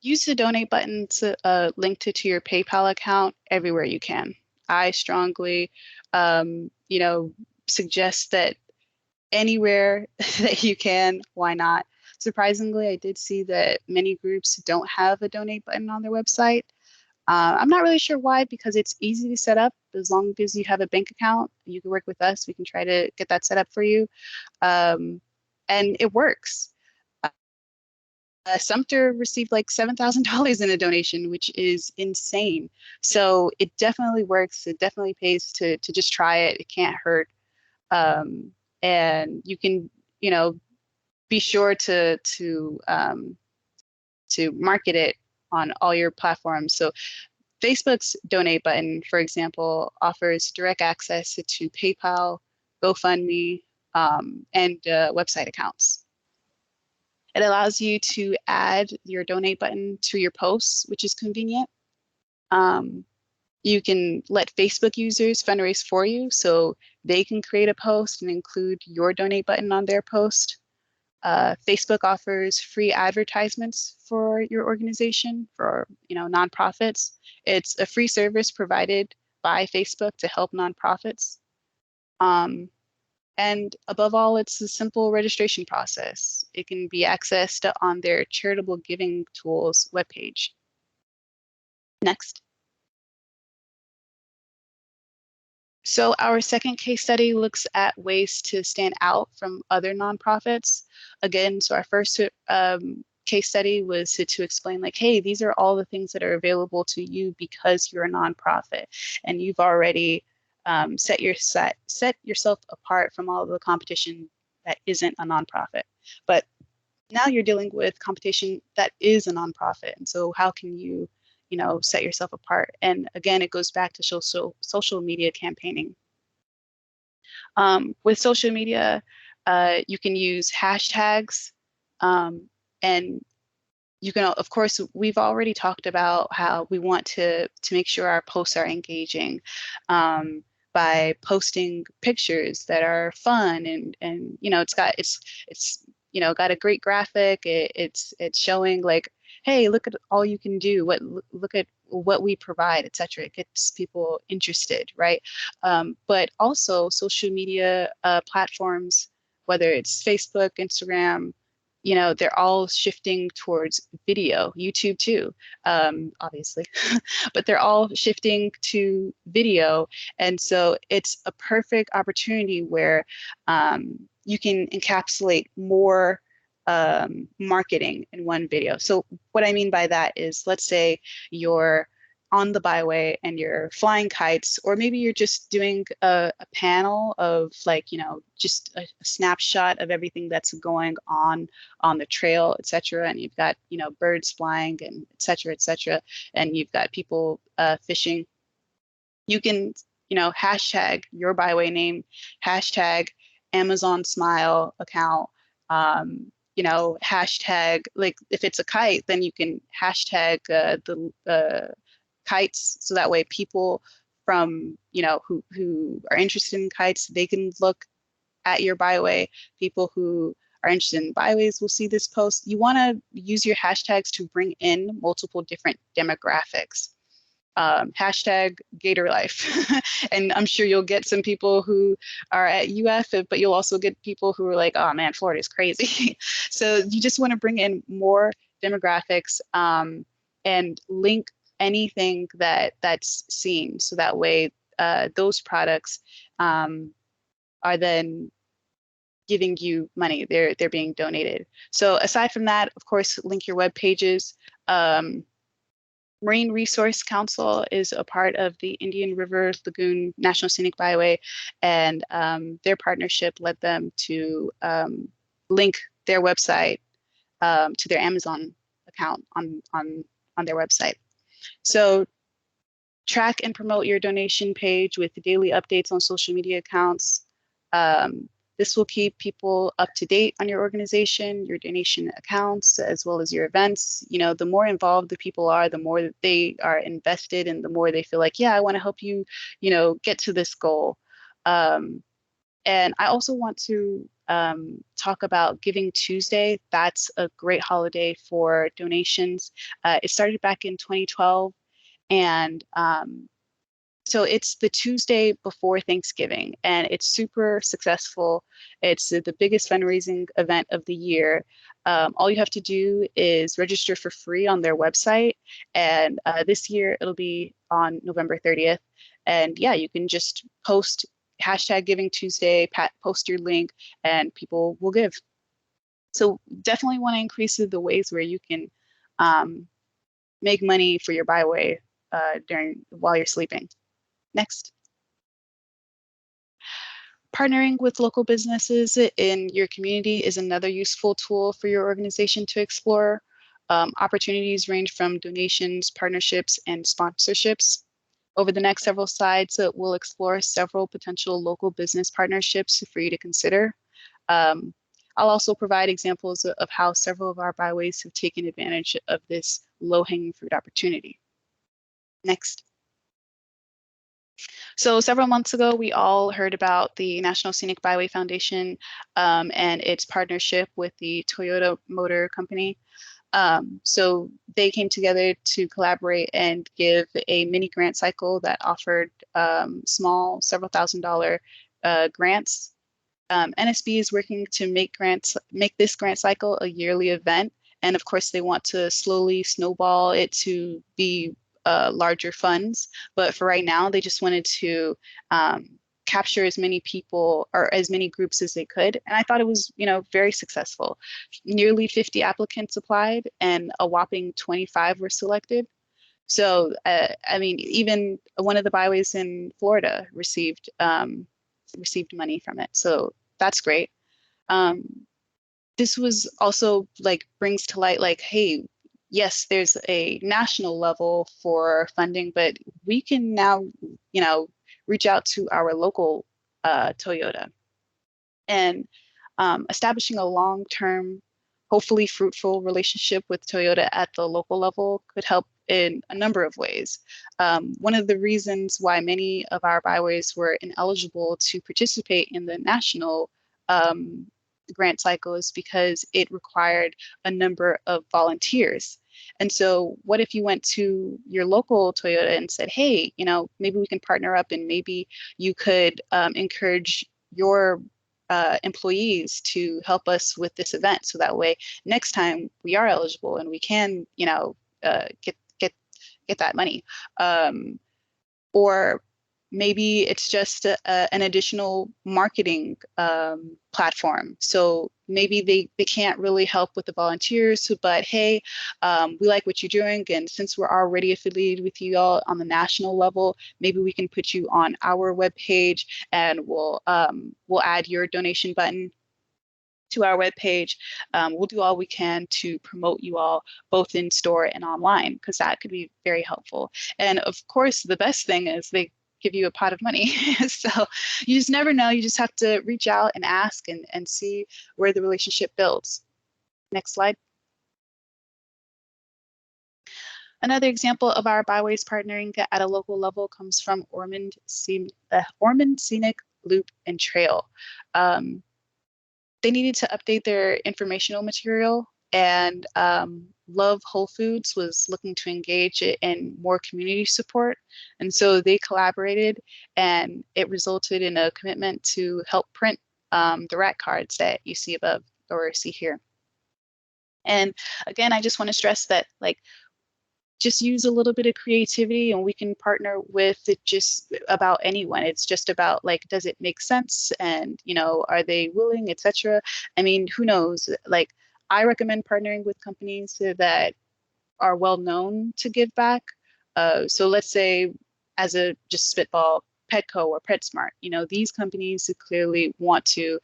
[SPEAKER 25] Use the donate button to link to your PayPal account everywhere you can. I strongly, suggest that anywhere that you can, why not? Surprisingly, I did see that many groups don't have a donate button on their website. I'm not really sure why, because it's easy to set up. As long as you have a bank account, you can work with us. We can try to get that set up for you. And it works. Sumter received like $7,000 in a donation, which is insane. So it definitely works. It definitely pays to just try it. It can't hurt. And you can, be sure to market it on all your platforms. So Facebook's donate button, for example, offers direct access to PayPal, GoFundMe, and website accounts. It allows you to add your donate button to your posts, which is convenient. You can let Facebook users fundraise for you, so they can create a post and include your donate button on their post. Facebook offers free advertisements for your organization, for nonprofits. It's a free service provided by Facebook to help nonprofits. And above all, it's a simple registration process. It can be accessed on their charitable giving tools webpage. Next. So our second case study looks at ways to stand out from other nonprofits. Again, so our first case study was to explain like, hey, these are all the things that are available to you because you're a nonprofit and you've already set yourself apart from all of the competition that isn't a nonprofit. But now you're dealing with competition that is a nonprofit. And so how can you set yourself apart? And again, it goes back to social media campaigning. With social media, you can use hashtags, and you can, of course, we've already talked about how we want to make sure our posts are engaging by posting pictures that are fun and it's got a great graphic. It's showing like, hey, look at all you can do. Look at what we provide, etc. It gets people interested, right? But also social media platforms, whether it's Facebook, Instagram, they're all shifting towards video, YouTube too, obviously, but they're all shifting to video. And so it's a perfect opportunity where you can encapsulate more marketing in one video. So what I mean by that is, let's say you're on the byway and you're flying kites, or maybe you're just doing a panel of just a snapshot of everything that's going on the trail, etc. And you've got birds flying and etc. And you've got people fishing. You can hashtag your byway name, hashtag Amazon Smile account, hashtag, like if it's a kite, then you can hashtag the kites, so that way people from who are interested in kites, they can look at your byway. People who are interested in byways will see this post. You want to use your hashtags to bring in multiple different demographics. Hashtag Gator Life. And I'm sure you'll get some people who are at UF, but you'll also get people who are like, oh man, Florida is crazy. So you just want to bring in more demographics and link anything that's seen. So that way those products are then giving you money. They're being donated. So aside from that, of course, link your web pages. Marine Resource Council is a part of the Indian River Lagoon National Scenic Byway, and their partnership led them to link their website to their Amazon account on their website. So track and promote your donation page with daily updates on social media accounts. This will keep people up to date on your organization, your donation accounts, as well as your events. The more involved the people are, the more that they are invested, and the more they feel like, yeah, I want to help you, get to this goal. And I also want to talk about Giving Tuesday. That's a great holiday for donations. It started back in 2012, and so it's the Tuesday before Thanksgiving, and it's super successful. It's the biggest fundraising event of the year. All you have to do is register for free on their website, and this year it'll be on November 30th. And yeah, you can just post hashtag Giving Tuesday, post your link, and people will give. So definitely want to increase the ways where you can make money for your byway while you're sleeping. Next. Partnering with local businesses in your community is another useful tool for your organization to explore. Opportunities range from donations, partnerships, and sponsorships. Over the next several slides, we'll explore several potential local business partnerships for you to consider. I'll also provide examples of how several of our byways have taken advantage of this low-hanging fruit opportunity. Next. So several months ago, we all heard about the National Scenic Byway Foundation and its partnership with the Toyota Motor Company. So they came together to collaborate and give a mini grant cycle that offered small, several $1,000 grants. NSB is working to make this grant cycle a yearly event. And of course, they want to slowly snowball it to be larger funds. But for right now, they just wanted to capture as many people or as many groups as they could. And I thought it was, very successful. Nearly 50 applicants applied and a whopping 25 were selected. So, I mean, even one of the byways in Florida received money from it. So that's great. This was also brings to light hey, yes, there's a national level for funding, but we can now, reach out to our local Toyota. And establishing a long-term, hopefully fruitful relationship with Toyota at the local level could help in a number of ways. One of the reasons why many of our byways were ineligible to participate in the national grant cycle is because it required a number of volunteers. And so what if you went to your local Toyota and said, hey, maybe we can partner up and maybe you could encourage your employees to help us with this event. So that way, next time we are eligible and we can, get that money. Or maybe it's just an additional marketing platform. So maybe they can't really help with the volunteers, but hey, we like what you're doing. And since we're already affiliated with you all on the national level, maybe we can put you on our webpage and we'll add your donation button to our webpage. We'll do all we can to promote you all both in store and online, because that could be very helpful. And of course, the best thing is they give you a pot of money. So you just never know. You just have to reach out and ask and see where the relationship builds. Next slide. Another example of our byways partnering at a local level comes from Ormond Scenic Loop and Trail. They needed to update their informational material, and Love Whole Foods was looking to engage in more community support. And so they collaborated, and it resulted in a commitment to help print the rat cards that you see above or see here. And again, I just want to stress that just use a little bit of creativity and we can partner with it just about anyone. It's just about does it make sense? And, are they willing, etc. I mean, who knows? I recommend partnering with companies that are well known to give back. So let's say as a just spitball, Petco or PetSmart, these companies clearly want to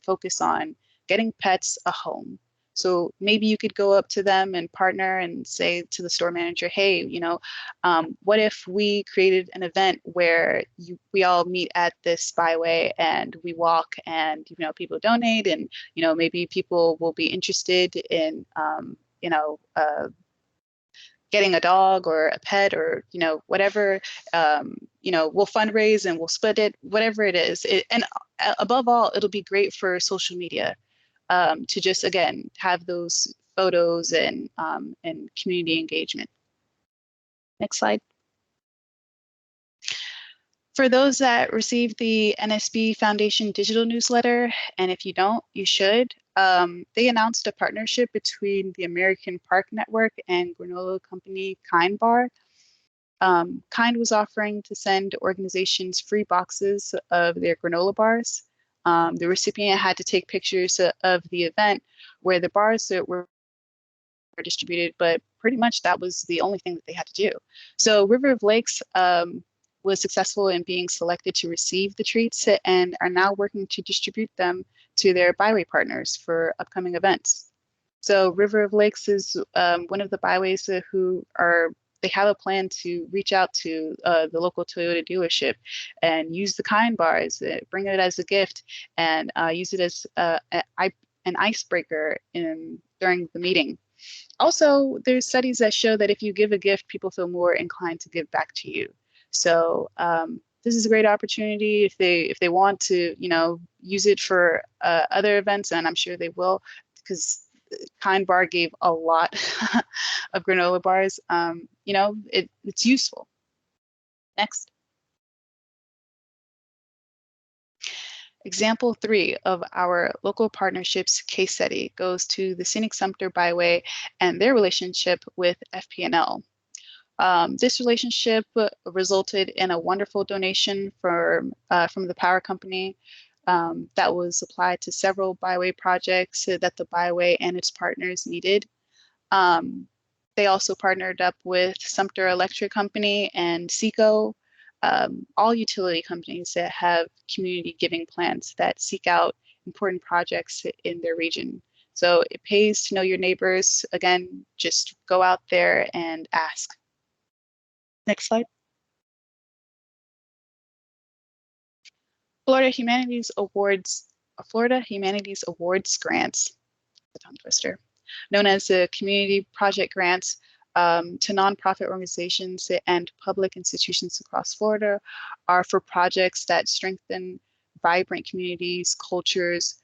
[SPEAKER 25] focus on getting pets a home. So maybe you could go up to them and partner and say to the store manager, hey, what if we created an event where we all meet at this byway and we walk and, people donate and, maybe people will be interested in, getting a dog or a pet or, whatever, we'll fundraise and we'll split it, whatever it is. And above all, it'll be great for social media. To just, again, have those photos and community engagement. Next slide. For those that received the NSB Foundation digital newsletter, and if you don't, you should, they announced a partnership between the American Park Network and granola company Kind Bar. Kind was offering to send organizations free boxes of their granola bars. The recipient had to take pictures of the event where the bars were distributed, but pretty much that was the only thing that they had to do. So River of Lakes was successful in being selected to receive the treats and are now working to distribute them to their byway partners for upcoming events. So River of Lakes is one of the byways they have a plan to reach out to the local Toyota dealership and use the Kind bars, bring it as a gift, and use it as an icebreaker during the meeting. Also, there's studies that show that if you give a gift, people feel more inclined to give back to you. So this is a great opportunity if they want to, use it for other events, and I'm sure they will, because Kind Bar gave a lot of granola bars. It's useful. Next. Example 3 of our local partnerships case study goes to the Scenic Sumter Byway and their relationship with FPNL. This relationship resulted in a wonderful donation from the power company that was applied to several byway projects that the byway and its partners needed. They also partnered up with Sumter Electric Company and SECO, all utility companies that have community giving plans that seek out important projects in their region. So it pays to know your neighbors. Again, just go out there and ask. Next slide. Florida Humanities Awards grants, a tongue twister, known as the community project grants to nonprofit organizations and public institutions across Florida, are for projects that strengthen vibrant communities, cultures,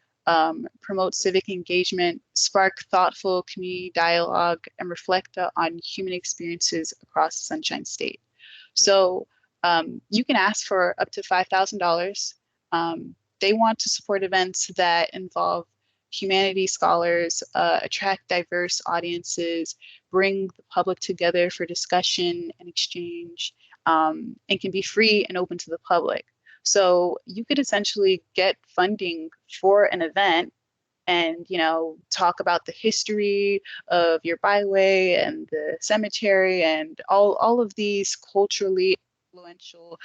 [SPEAKER 25] promote civic engagement, spark thoughtful community dialogue, and reflect on human experiences across the Sunshine State. So you can ask for up to $5,000. They want to support events that involve humanities scholars, attract diverse audiences, bring the public together for discussion and exchange, and can be free and open to the public. So you could essentially get funding for an event and, talk about the history of your byway and the cemetery and all of these culturally influential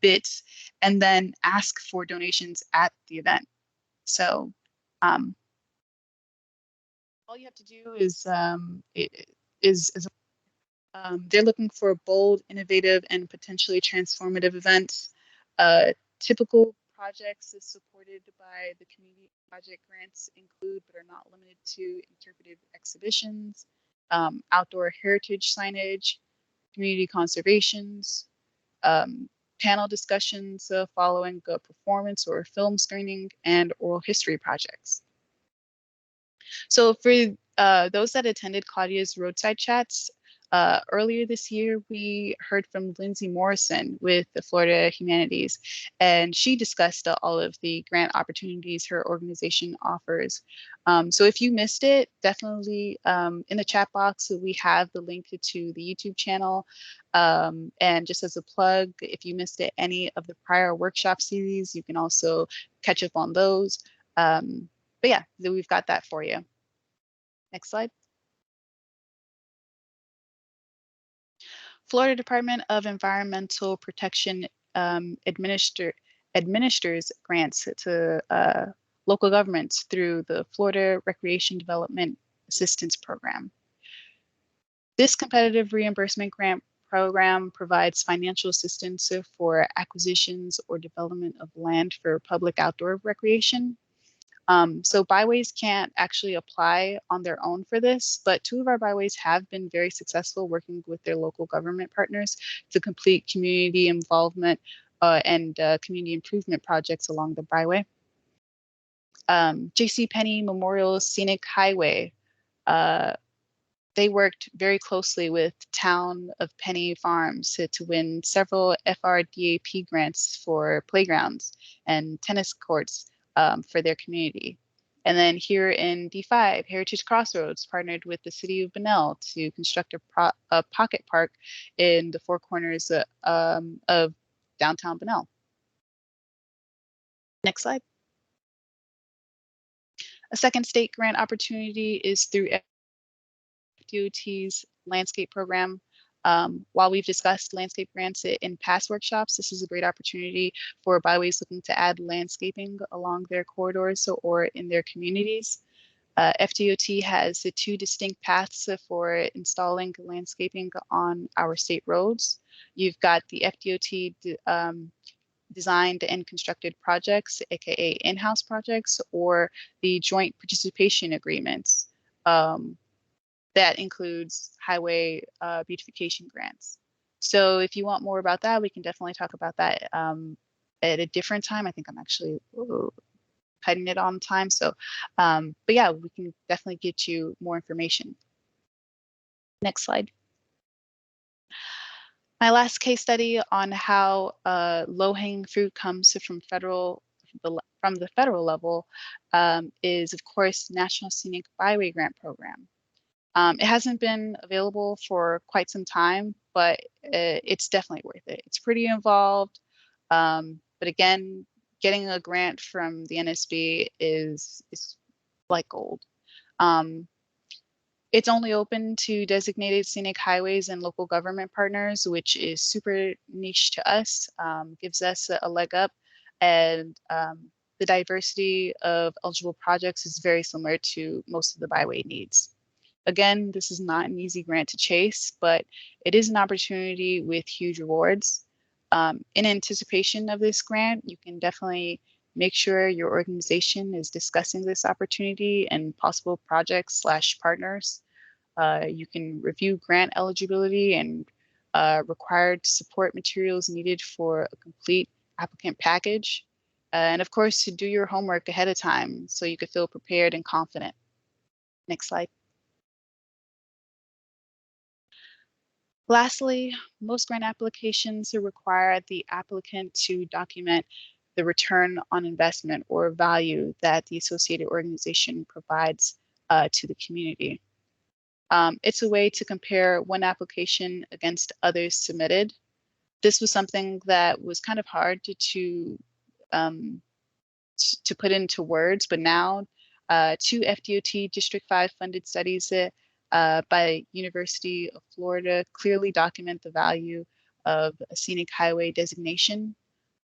[SPEAKER 25] bits, and then ask for donations at the event. So all you have to do is they're looking for bold, innovative, and potentially transformative events. Typical projects supported by the community project grants include, but are not limited to, interpretive exhibitions, outdoor heritage signage, community conservations, panel discussions following a performance or film screening, and oral history projects. So for those that attended Claudia's roadside chats, earlier this year, we heard from Lindsay Morrison with the Florida Humanities, and she discussed all of the grant opportunities her organization offers. So if you missed it, definitely in the chat box, we have the link to the YouTube channel. And just as a plug, if you missed it, any of the prior workshop series, you can also catch up on those. But yeah, we've got that for you. Next slide. Florida Department of Environmental Protection administers grants to local governments through the Florida Recreation Development Assistance Program. This competitive reimbursement grant program provides financial assistance for acquisitions or development of land for public outdoor recreation. So byways can't actually apply on their own for this, but 2 of our byways have been very successful working with their local government partners to complete community involvement and community improvement projects along the byway. J.C. Penney Memorial Scenic Highway, they worked very closely with Town of Penny Farms to win several FRDAP grants for playgrounds and tennis courts for their community. And then here in D5, Heritage Crossroads partnered with the city of Bunnell to construct a pocket park in the 4 corners of downtown Bunnell. Next slide. A second state grant opportunity is through FDOT's landscape program. While we've discussed landscape grants in past workshops, this is a great opportunity for byways looking to add landscaping along their corridors or in their communities. FDOT has 2 distinct paths for installing landscaping on our state roads. You've got the FDOT designed and constructed projects, aka in-house projects, or the joint participation agreements. That includes highway beautification grants. So if you want more about that, we can definitely talk about that at a different time. I think I'm actually cutting it on time. So, but yeah, we can definitely get you more information. Next slide. My last case study on how low-hanging fruit comes from the federal level is, of course, National Scenic Byway Grant Program. It hasn't been available for quite some time, but it's definitely worth it. It's pretty involved, but again, getting a grant from the NSB is like gold. It's only open to designated scenic highways and local government partners, which is super niche to us, gives us a leg up, and the diversity of eligible projects is very similar to most of the byway needs. Again, this is not an easy grant to chase, but it is an opportunity with huge rewards. In anticipation of this grant, you can definitely make sure your organization is discussing this opportunity and possible projects / partners. You can review grant eligibility and required support materials needed for a complete applicant package. And of course, to do your homework ahead of time so you could feel prepared and confident. Next slide. Lastly, most grant applications require the applicant to document the return on investment or value that the associated organization provides to the community. It's a way to compare one application against others submitted. This was something that was kind of hard to put into words, but now 2 FDOT District 5 funded studies by University of Florida clearly document the value of a scenic highway designation.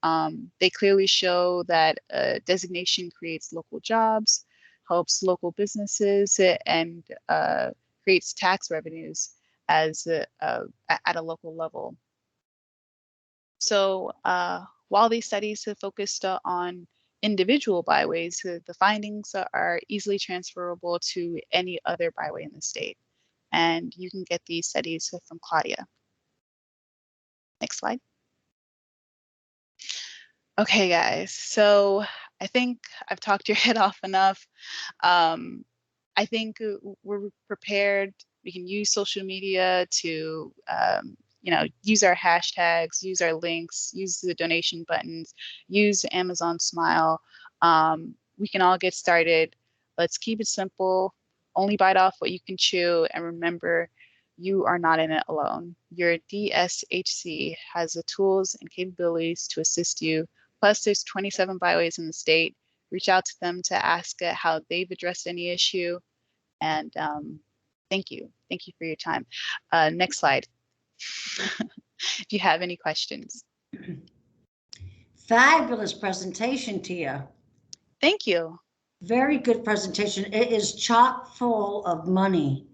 [SPEAKER 25] They clearly show that a designation creates local jobs, helps local businesses, and creates tax revenues as at a local level. So while these studies have focused on individual byways, the findings are easily transferable to any other byway in the state. And you can get these studies from Claudia. Next slide. Okay, guys, so I think I've talked your head off enough. I think we're prepared. We can use social media to use our hashtags, use our links, use the donation buttons, use Amazon Smile. We can all get started. Let's keep it simple. Only bite off what you can chew, and remember, you are not in it alone. Your DSHC has the tools and capabilities to assist you. Plus, there's 27 byways in the state. Reach out to them to ask how they've addressed any issue. And thank you. Thank you for your time. Next slide. If you have any questions.
[SPEAKER 1] Fabulous presentation, Tia.
[SPEAKER 25] Thank you.
[SPEAKER 1] Very good presentation. It is chock full of money.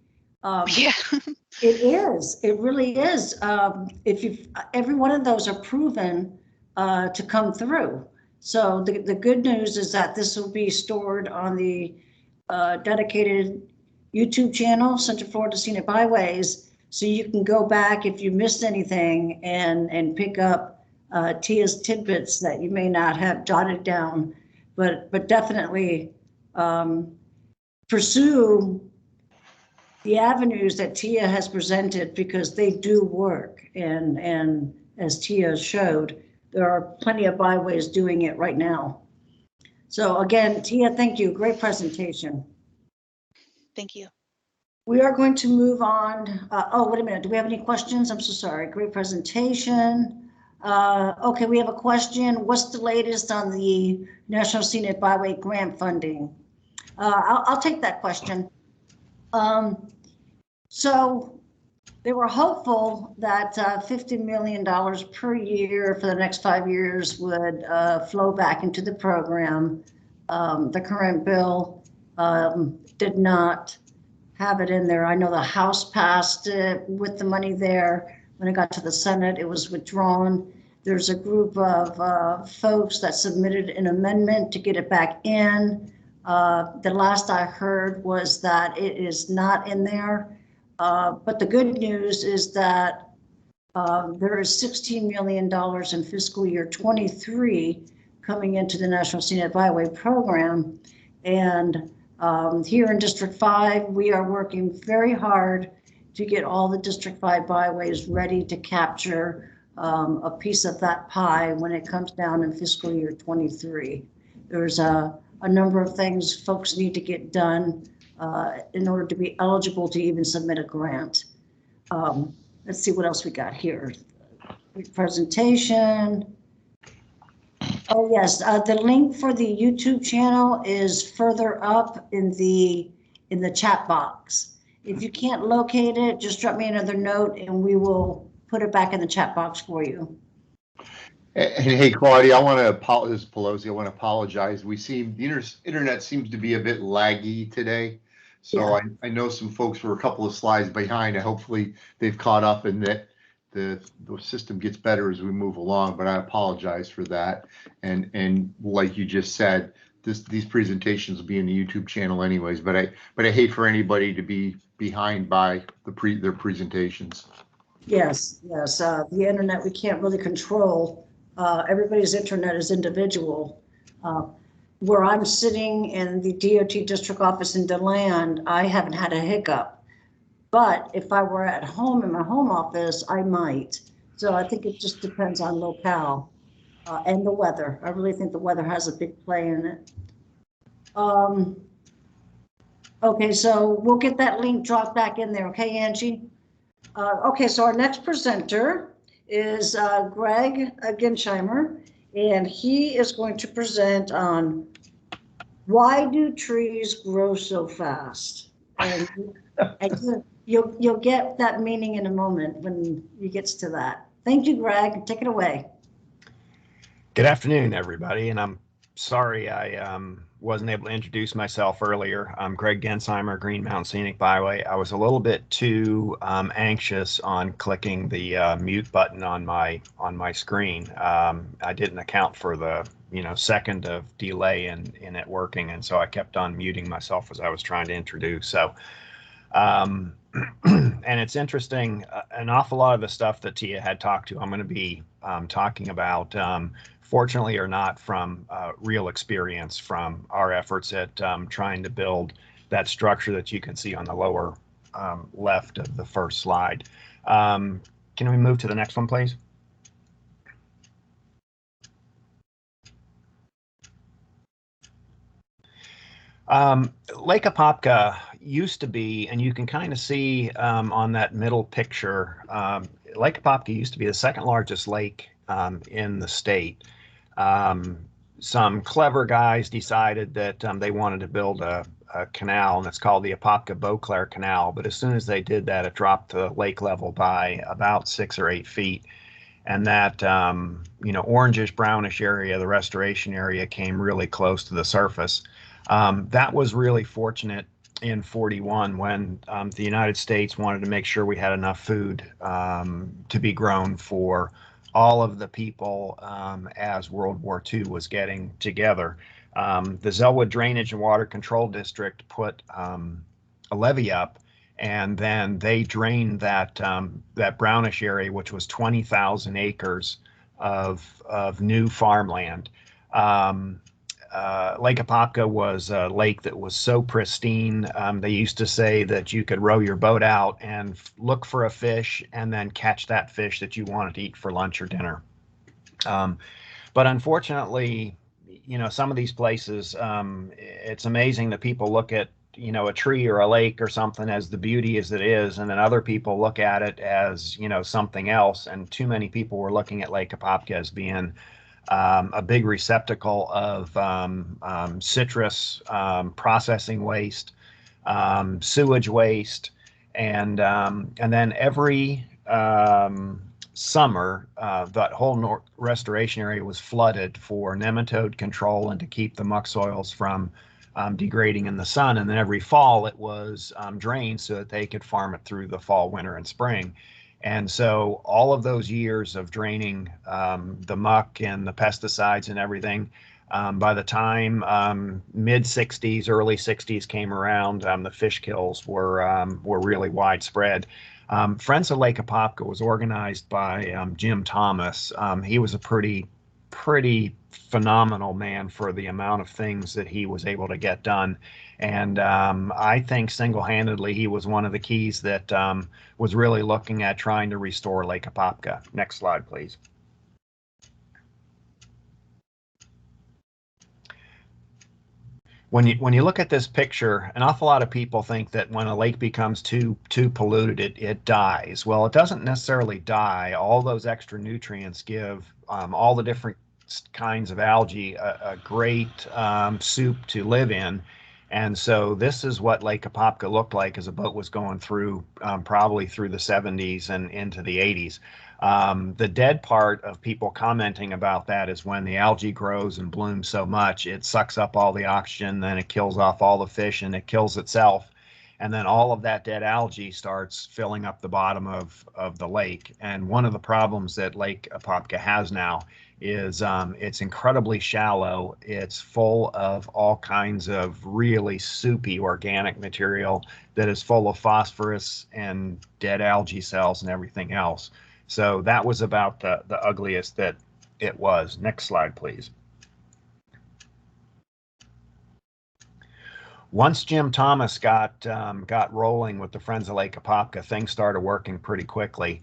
[SPEAKER 25] Yeah.
[SPEAKER 1] It is. It really is. Every one of those are proven to come through. So the good news is that this will be stored on the dedicated YouTube channel, Central Florida Scenic Byways, so you can go back if you missed anything and pick up Tia's tidbits that you may not have jotted down, but definitely pursue the avenues that Tia has presented, because they do work. And as Tia showed, there are plenty of byways doing it right now. So again, Tia, thank you. Great presentation.
[SPEAKER 25] Thank you.
[SPEAKER 1] We are going to move on. Oh, wait a minute. Do we have any questions? I'm so sorry. Great presentation. Okay, we have a question. What's the latest on the National Scenic Byway grant funding? I'll take that question. So they were hopeful that $50 million per year for the next 5 years would flow back into the program. The current bill did not have it in there. I know the House passed it with the money there. When it got to the Senate, it was withdrawn. There's a group of folks that submitted an amendment to get it back in. The last I heard was that it is not in there. But the good news is that There is $16 million in fiscal year 23 coming into the National Scenic Byway program. And here in District 5, we are working very hard to get all the District 5 byways ready to capture a piece of that pie when it comes down in fiscal year 23. There's a number of things folks need to get done in order to be eligible to even submit a grant. Let's see what else we got here. Presentation. Oh yes, the link for the YouTube channel is further up in the chat box. If you can't locate it, just drop me another note and we will put it back in the chat box for you.
[SPEAKER 21] And hey, Claudia, I want to apologize. Pelosi, I want to apologize. The internet seems to be a bit laggy today. So yeah. I know some folks were a couple of slides behind, and hopefully they've caught up and that the system gets better as we move along, but I apologize for that. And like you just said, these presentations will be in the YouTube channel anyways, but I hate for anybody to be behind by their presentations.
[SPEAKER 1] Yes, the internet we can't really control. Everybody's internet is individual. Where I'm sitting in the DOT district office in DeLand, I haven't had a hiccup. But if I were at home in my home office, I might. So I think it just depends on locale and the weather. I really think the weather has a big play in it. Okay, so we'll get that link dropped back in there. Okay, Angie? Okay, so our next presenter is Greg Gensheimer, and he is going to present on why do trees grow so fast? And you'll get that meaning in a moment when he gets to that. Thank you, Greg. Take it away.
[SPEAKER 3] Good afternoon, everybody, and I'm sorry I wasn't able to introduce myself earlier. I'm Greg Gensheimer, Green Mountain Scenic Byway. I was a little bit too anxious on clicking the mute button on my screen. I didn't account for the second of delay in it working, and so I kept on muting myself as I was trying to introduce. So, and it's interesting. An awful lot of the stuff that Tia had talked to, I'm going to be talking about. Fortunately or not, from real experience from our efforts at trying to build that structure that you can see on the lower left of the first slide. Can we move to the next one, please? Lake Apopka used to be, and you can kind of see on that middle picture, Lake Apopka used to be the second largest lake in the state. Some clever guys decided that they wanted to build a canal, and it's called the Apopka-Beauclair Canal. But as soon as they did that, it dropped the lake level by about 6 or 8 feet. And that, orangish, brownish area, the restoration area, came really close to the surface. That was really fortunate in 41 when the United States wanted to make sure we had enough food to be grown for all of the people as World War II was getting together. The Zellwood Drainage and Water Control District put a levee up, and then they drained that brownish area, which was 20,000 acres of new farmland. Lake Apopka was a lake that was so pristine. They used to say that you could row your boat out and look for a fish and then catch that fish that you wanted to eat for lunch or dinner. But unfortunately, some of these places, it's amazing that people look at, a tree or a lake or something as the beauty as it is, and then other people look at it as, something else. And too many people were looking at Lake Apopka as being a big receptacle of citrus processing waste, sewage waste, and then every summer that whole restoration area was flooded for nematode control and to keep the muck soils from degrading in the sun. And then every fall it was drained so that they could farm it through the fall, winter, and spring. And so all of those years of draining the muck and the pesticides and everything, by the time mid 60s, early 60s came around, the fish kills were really widespread. Friends of Lake Apopka was organized by Jim Thomas. He was a pretty phenomenal man for the amount of things that he was able to get done. And I think single-handedly he was one of the keys that was really looking at trying to restore Lake Apopka. Next slide, please. When you look at this picture, an awful lot of people think that when a lake becomes too polluted, it dies. Well, it doesn't necessarily die. All those extra nutrients give all the different kinds of algae a great soup to live in. And so this is what Lake Apopka looked like as a boat was going through, probably through the 70s and into the 80s. The dead part of people commenting about that is when the algae grows and blooms so much, it sucks up all the oxygen, then it kills off all the fish and it kills itself. And then all of that dead algae starts filling up the bottom of the lake. And one of the problems that Lake Apopka has now is it's incredibly shallow. It's full of all kinds of really soupy organic material that is full of phosphorus and dead algae cells and everything else. So that was about the ugliest that it was. Next slide, please. Once Jim Thomas got rolling with the Friends of Lake Apopka, things started working pretty quickly.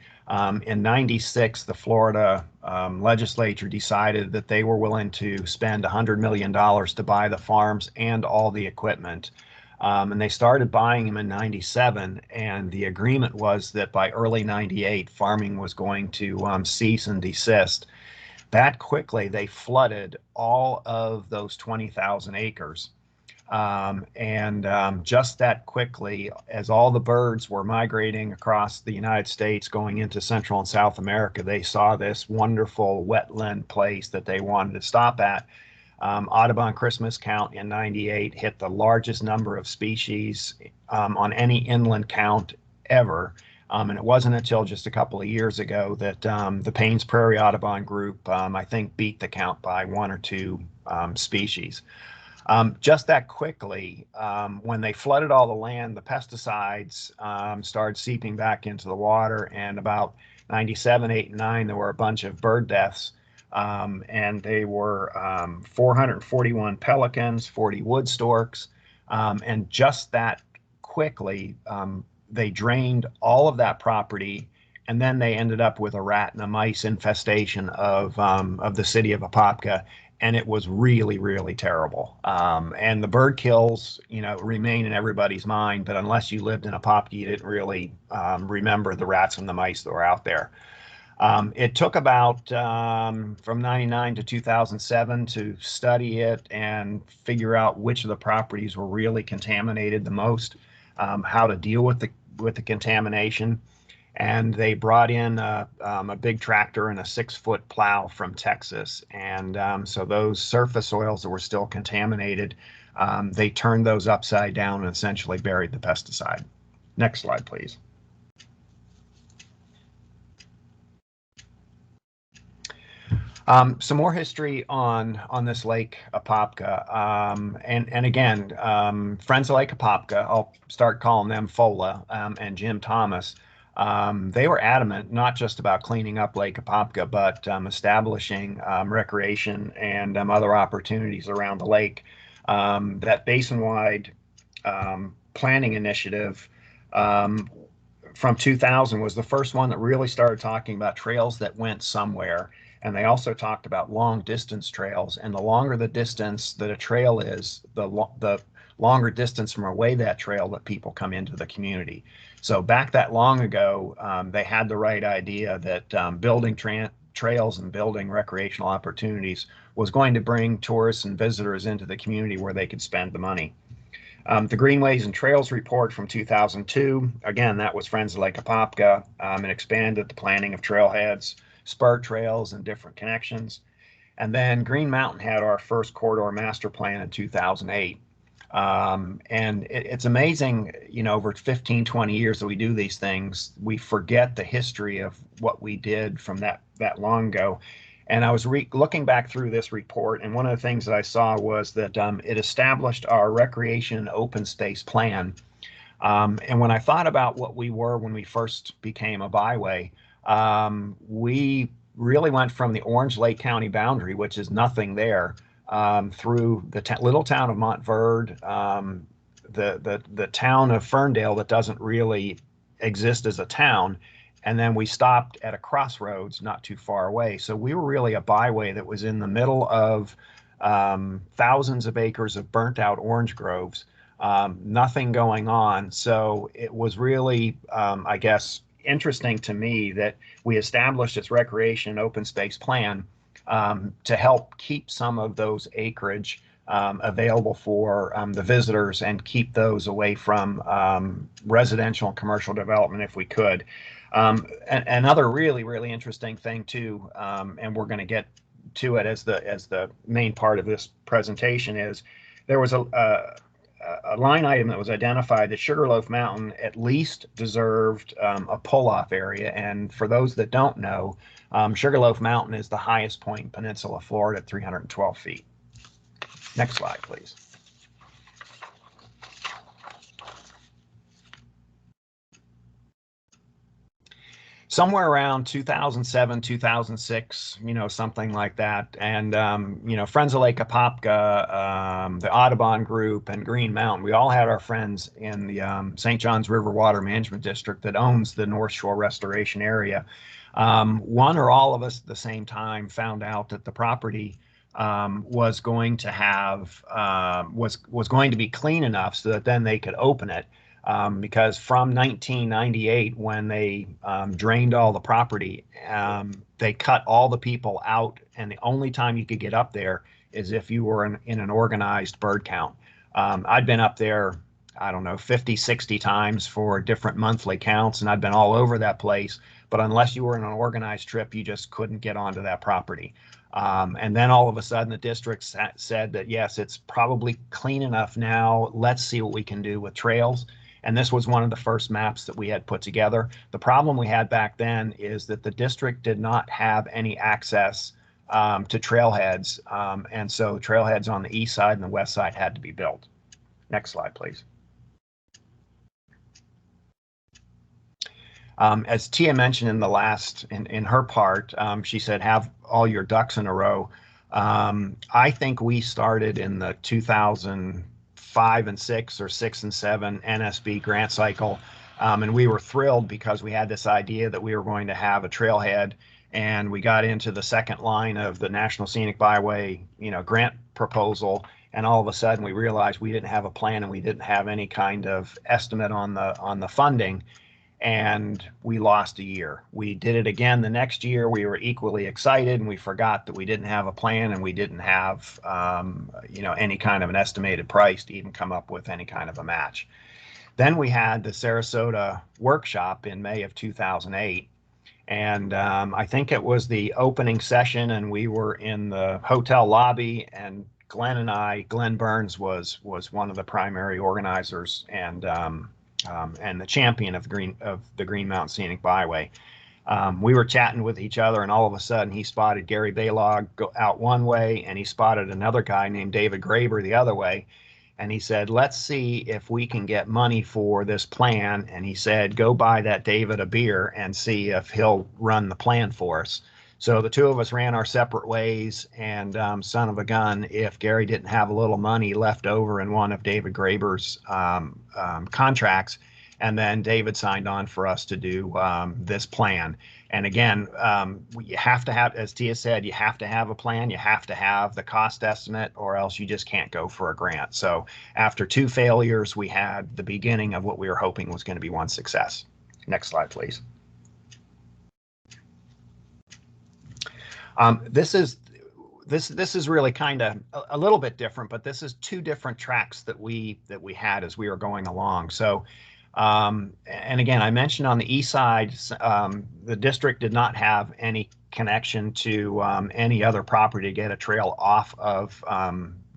[SPEAKER 3] In '96, the Florida legislature decided that they were willing to spend $100 million to buy the farms and all the equipment. And they started buying them in '97, and the agreement was that by early '98, farming was going to cease and desist. That quickly, they flooded all of those 20,000 acres. Just that quickly, as all the birds were migrating across the United States going into Central and South America, they saw this wonderful wetland place that they wanted to stop at. Audubon Christmas count in '98 hit the largest number of species on any inland count ever. And it wasn't until just a couple of years ago that the Paynes Prairie Audubon group, I think, beat the count by 1 or 2 species. Just that quickly, when they flooded all the land, the pesticides started seeping back into the water, and about '97, '8, and '9, there were a bunch of bird deaths. And they were 441 pelicans, 40 wood storks, and just that quickly, they drained all of that property, and then they ended up with a rat and a mice infestation of the city of Apopka, and it was really, really terrible. And the bird kills, remain in everybody's mind, but unless you lived in Apopka, you didn't really remember the rats and the mice that were out there. It took about from '99 to 2007 to study it and figure out which of the properties were really contaminated the most, how to deal with the contamination. And they brought in a big tractor and a 6-foot plow from Texas. And so those surface soils that were still contaminated, they turned those upside down and essentially buried the pesticide. Next slide, please. Some more history on this Lake Apopka. And again, Friends of Lake Apopka, I'll start calling them FOLA, and Jim Thomas. They were adamant not just about cleaning up Lake Apopka, but establishing recreation and other opportunities around the lake. That basin-wide planning initiative from 2000 was the first one that really started talking about trails that went somewhere. And they also talked about long distance trails, and the longer the distance that a trail is, the longer distance from away that trail that people come into the community. So back that long ago, they had the right idea that building trails and building recreational opportunities was going to bring tourists and visitors into the community where they could spend the money. The Greenways and Trails report from 2002, again, that was Friends of Lake Apopka. It expanded the planning of trailheads, spur trails, and different connections. And then Green Mountain had our first corridor master plan in 2008. And it's amazing, over 15, 20 years that we do these things, we forget the history of what we did from that long ago. And I was looking back through this report, and one of the things that I saw was that it established our recreation and open space plan. And when I thought about what we were when we first became a byway, we really went from the Orange-Lake County boundary, which is nothing there, through the little town of Montverde, the town of Ferndale that doesn't really exist as a town, and then we stopped at a crossroads not too far away. So we were really a byway that was in the middle of thousands of acres of burnt out orange groves, nothing going on. So it was really, I guess, interesting to me that we established this recreation and open space plan to help keep some of those acreage available for the visitors and keep those away from residential and commercial development if we could. Another really interesting thing too, and we're going to get to it as the main part of this presentation, is there was a line item that was identified that Sugarloaf Mountain at least deserved a pull-off area. And for those that don't know, Sugarloaf Mountain is the highest point in Peninsula Florida at 312 feet. Next slide, please. Somewhere around 2007, 2006, something like that. And, Friends of Lake Apopka, the Audubon Group, and Green Mountain, we all had our friends in the St. Johns River Water Management District that owns the North Shore Restoration Area. One or all of us at the same time found out that the property was going to have, was going to be clean enough so that then they could open it. Because from 1998, when they drained all the property, they cut all the people out, and the only time you could get up there is if you were in an organized bird count. I'd been up there, I don't know, 50, 60 times for different monthly counts, and I'd been all over that place. But unless you were in an organized trip, you just couldn't get onto that property. And then all of a sudden, the district said that, yes, it's probably clean enough now. Let's see what we can do with trails. And this was one of the first maps that we had put together. The problem we had back then is that the district did not have any access to trailheads. And so trailheads on the east side and the west side had to be built. Next slide, please. As Tia mentioned in the last, in her part, she said, have all your ducks in a row. I think we started in the 2005 and 6 or 6 and 7 NSB grant cycle. And we were thrilled because we had this idea that we were going to have a trailhead, and we got into the second line of the National Scenic Byway, grant proposal. And all of a sudden we realized we didn't have a plan and we didn't have any kind of estimate on the funding. And we lost a year. We did it again the next year. We were equally excited, and we forgot that we didn't have a plan and we didn't have, any kind of an estimated price to even come up with any kind of a match. Then we had the Sarasota workshop in May of 2008. And I think it was the opening session, and we were in the hotel lobby, and Glenn Burns was one of the primary organizers and the champion of the Green Mountain Scenic Byway. We were chatting with each other, and all of a sudden he spotted Gary Baylog go out one way, and he spotted another guy named David Graber the other way. And he said, let's see if we can get money for this plan. And he said, go buy that David a beer and see if he'll run the plan for us. So the two of us ran our separate ways, and son of a gun, if Gary didn't have a little money left over in one of David Graber's contracts, and then David signed on for us to do this plan. And again, you have to have, as Tia said, you have to have a plan, you have to have the cost estimate, or else you just can't go for a grant. So after 2 failures, we had the beginning of what we were hoping was going to be one success. Next slide, please. This is really kind of a little bit different, but this is 2 different tracks that we had as we were going along. So, and again, I mentioned on the east side, the district did not have any connection to any other property to get a trail off of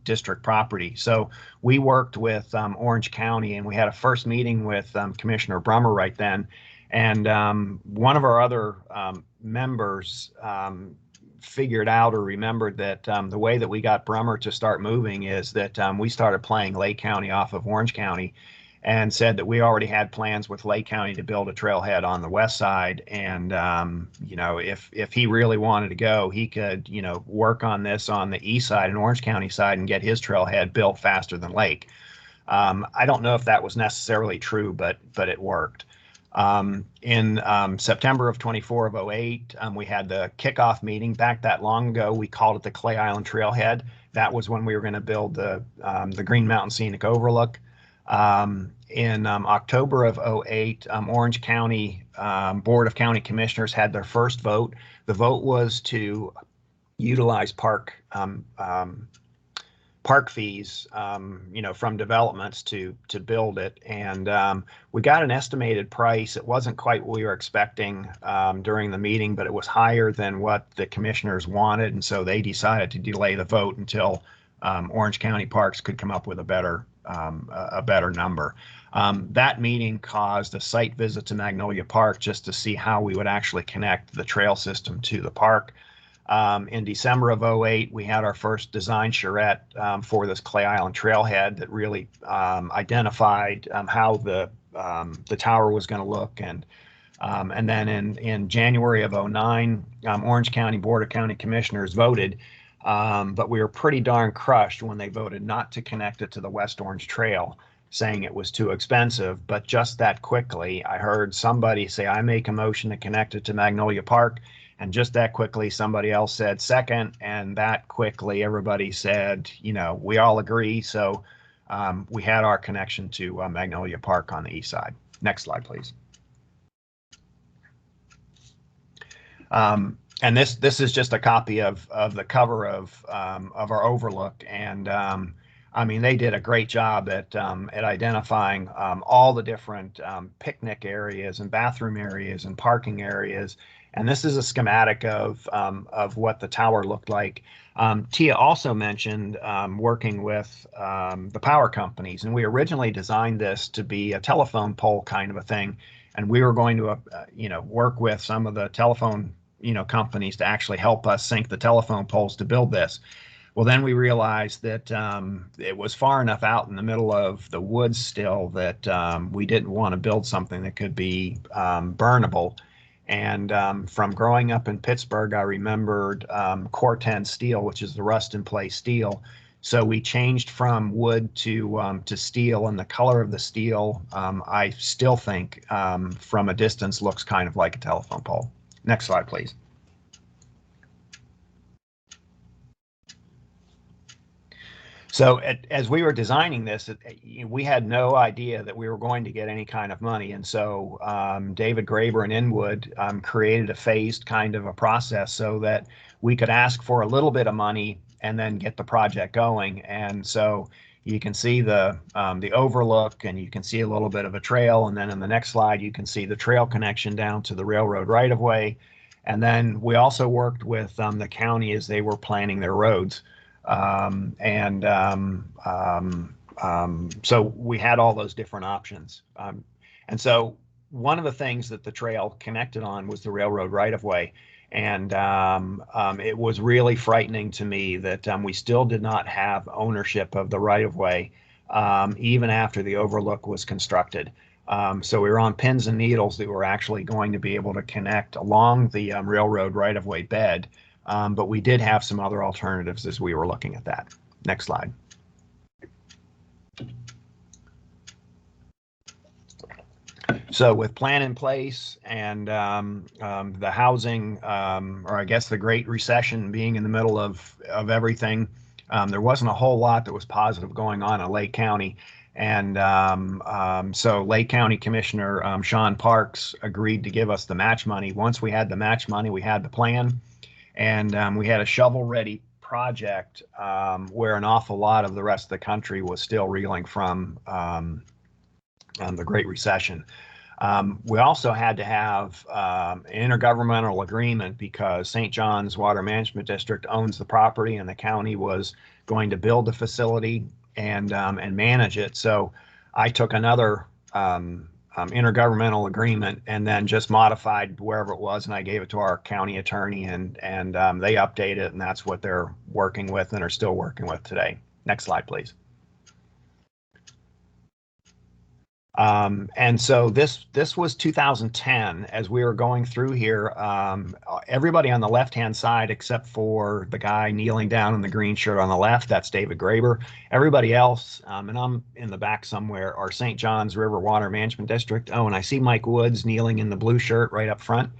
[SPEAKER 3] district property. So we worked with Orange County, and we had a first meeting with Commissioner Brummer right then. And one of our other members figured out or remembered that the way that we got Brummer to start moving is that we started playing Lake County off of Orange County. and said that we already had plans with Lake County to build a trailhead on the west side. And, if he really wanted to go, he could, work on this on the east side and Orange County side and get his trailhead built faster than Lake. I don't know if that was necessarily true, but it worked. In September of 08, we had the kickoff meeting. Back that long ago, we called it the Clay Island Trailhead. That was when we were going to build the Green Mountain Scenic Overlook. In October of 08, Orange County Board of County Commissioners had their first vote. The vote was to utilize park fees, from developments to build it. And we got an estimated price. It wasn't quite what we were expecting during the meeting, but it was higher than what the commissioners wanted. And so they decided to delay the vote until Orange County Parks could come up with a better number. That meeting caused a site visit to Magnolia Park just to see how we would actually connect the trail system to the park. In December of 08, we had our first design charrette for this Clay Island Trailhead that really identified how the tower was going to look. And then in January of 09, Orange County Board of County Commissioners voted, but we were pretty darn crushed when they voted not to connect it to the West Orange Trail, saying it was too expensive. But just that quickly, I heard somebody say, I make a motion to connect it to Magnolia Park. And just that quickly, somebody else said second, and that quickly, everybody said, we all agree. So we had our connection to Magnolia Park on the east side. Next slide, please. And this is just a copy of the cover of our overlook. And they did a great job at identifying all the different picnic areas and bathroom areas and parking areas. And this is a schematic of what the tower looked like. Tia also mentioned working with the power companies, and we originally designed this to be a telephone pole kind of a thing, and we were going to work with some of the telephone companies to actually help us sink the telephone poles to build this. Well, then we realized that it was far enough out in the middle of the woods still that we didn't want to build something that could be burnable. And from growing up in Pittsburgh, I remembered Corten steel, which is the rust in place steel. So we changed from wood to steel, and the color of the steel, I still think from a distance looks kind of like a telephone pole. Next slide, please. So as we were designing this, we had no idea that we were going to get any kind of money. And so David Graber and Inwood created a phased kind of a process so that we could ask for a little bit of money and then get the project going. And so you can see the overlook, and you can see a little bit of a trail. And then in the next slide, you can see the trail connection down to the railroad right of way. And then we also worked with the county as they were planning their roads. So we had all those different options. And so one of the things that the trail connected on was the railroad right of way. And it was really frightening to me that we still did not have ownership of the right of way, even after the overlook was constructed. So we were on pins and needles that we were actually going to be able to connect along the railroad right of way bed. But we did have some other alternatives as we were looking at that. Next slide. So with plan in place and the housing, or I guess the Great Recession being in the middle of everything, there wasn't a whole lot that was positive going on in Lake County. And so Lake County Commissioner Sean Parks agreed to give us the match money. Once we had the match money, we had the plan. And we had a shovel-ready project where an awful lot of the rest of the country was still reeling from the Great Recession. We also had to have an intergovernmental agreement because St. John's Water Management District owns the property, and the county was going to build the facility and manage it. So I took another intergovernmental agreement and then just modified wherever it was, and I gave it to our county attorney, and they updated it, and that's what they're working with and are still working with today. Next slide, please. And so this was 2010 as we were going through here. Everybody on the left-hand side, except for the guy kneeling down in the green shirt on the left, that's David Graber. Everybody else, and I'm in the back somewhere, are St. John's River Water Management District. Oh, and I see Mike Woods kneeling in the blue shirt right up front.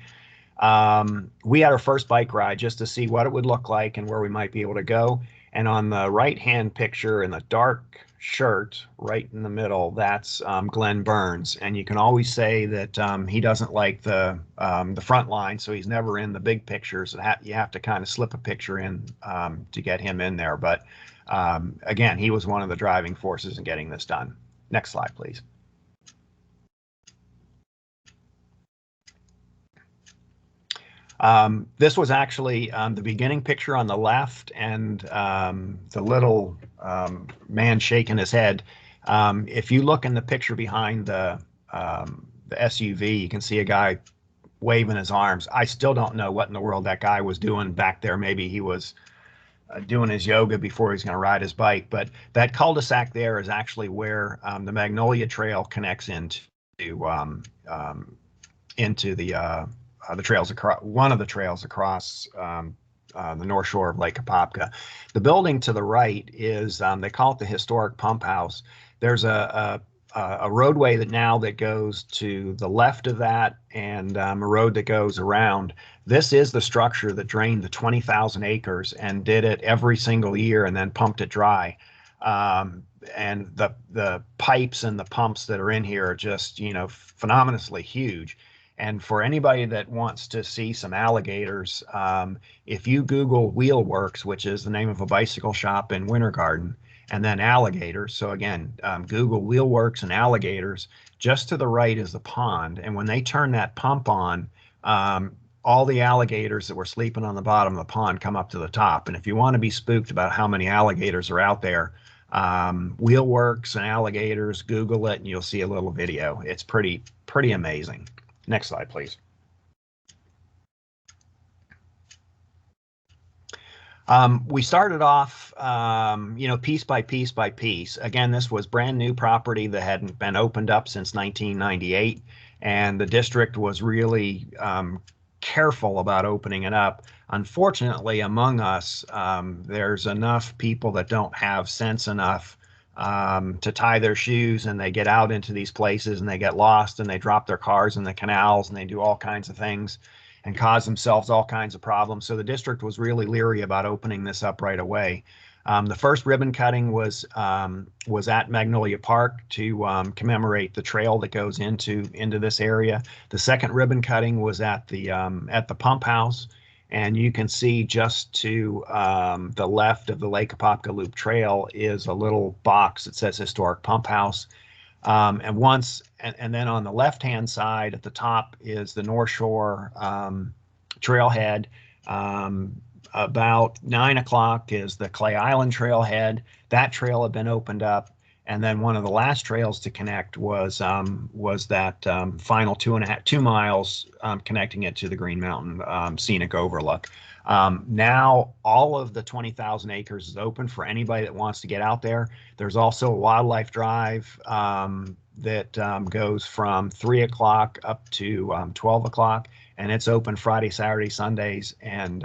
[SPEAKER 3] We had our first bike ride just to see what it would look like and where we might be able to go. And on the right-hand picture in the dark shirt right in the middle, that's Glenn Burns. And you can always say that he doesn't like the front line, so he's never in the big pictures. You have to kind of slip a picture in to get him in there. But again, he was one of the driving forces in getting this done. Next slide, please. This was actually the beginning picture on the left, and the little man shaking his head. If you look in the picture behind the SUV, you can see a guy waving his arms. I still don't know what in the world that guy was doing back there. Maybe he was doing his yoga before he's going to ride his bike. But that cul-de-sac there is actually where the Magnolia Trail connects into the trails across, one of the trails across the north shore of Lake Apopka. The building to the right is, they call it the historic pump house. There's a roadway that goes to the left of that, and a road that goes around. This is the structure that drained the 20,000 acres and did it every single year and then pumped it dry. And the pipes and the pumps that are in here are just, phenomenally huge. And for anybody that wants to see some alligators, if you Google Wheelworks, which is the name of a bicycle shop in Winter Garden, and then alligators. So again, Google Wheelworks and alligators. Just to the right is the pond. And when they turn that pump on, all the alligators that were sleeping on the bottom of the pond come up to the top. And if you want to be spooked about how many alligators are out there, Wheelworks and alligators, Google it and you'll see a little video. It's pretty amazing. Next slide, please. We started off, piece by piece by piece. Again, this was brand new property that hadn't been opened up since 1998, and the district was really careful about opening it up. Unfortunately, among us, there's enough people that don't have sense enough to tie their shoes, and they get out into these places and they get lost and they drop their cars in the canals and they do all kinds of things and cause themselves all kinds of problems. So the district was really leery about opening this up right away. The first ribbon cutting was at Magnolia Park to commemorate the trail that goes into this area. The second ribbon cutting was at the pump house. And you can see just to the left of the Lake Apopka Loop Trail is a little box that says Historic Pump House. And then on the left-hand side at the top is the North Shore Trailhead. About 9 o'clock is the Clay Island Trailhead. That trail had been opened up. And then one of the last trails to connect was that final 2 miles connecting it to the Green Mountain Scenic Overlook. Now all of the 20,000 acres is open for anybody that wants to get out there. There's also a wildlife drive that goes from 3 o'clock up to 12 o'clock, and it's open Friday, Saturday, Sundays, and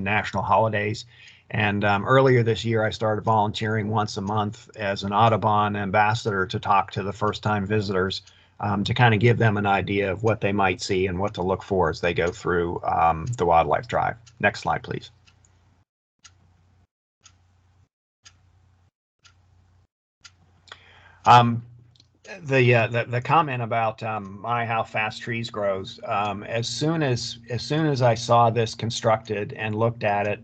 [SPEAKER 3] national holidays. And earlier this year, I started volunteering once a month as an Audubon ambassador to talk to the first-time visitors to kind of give them an idea of what they might see and what to look for as they go through the wildlife drive. Next slide, please. The comment about how fast trees grows. As soon as I saw this constructed and looked at it,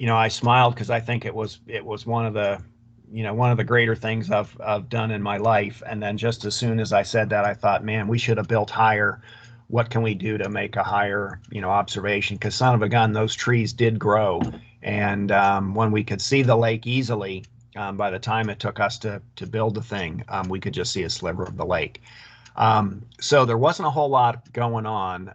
[SPEAKER 3] I smiled because I think it was one of the greater things I've done in my life. And then just as soon as I said that, I thought, man, we should have built higher. What can we do to make a higher, observation? Because son of a gun, those trees did grow. And when we could see the lake easily, by the time it took us to build the thing, we could just see a sliver of the lake. So there wasn't a whole lot going on.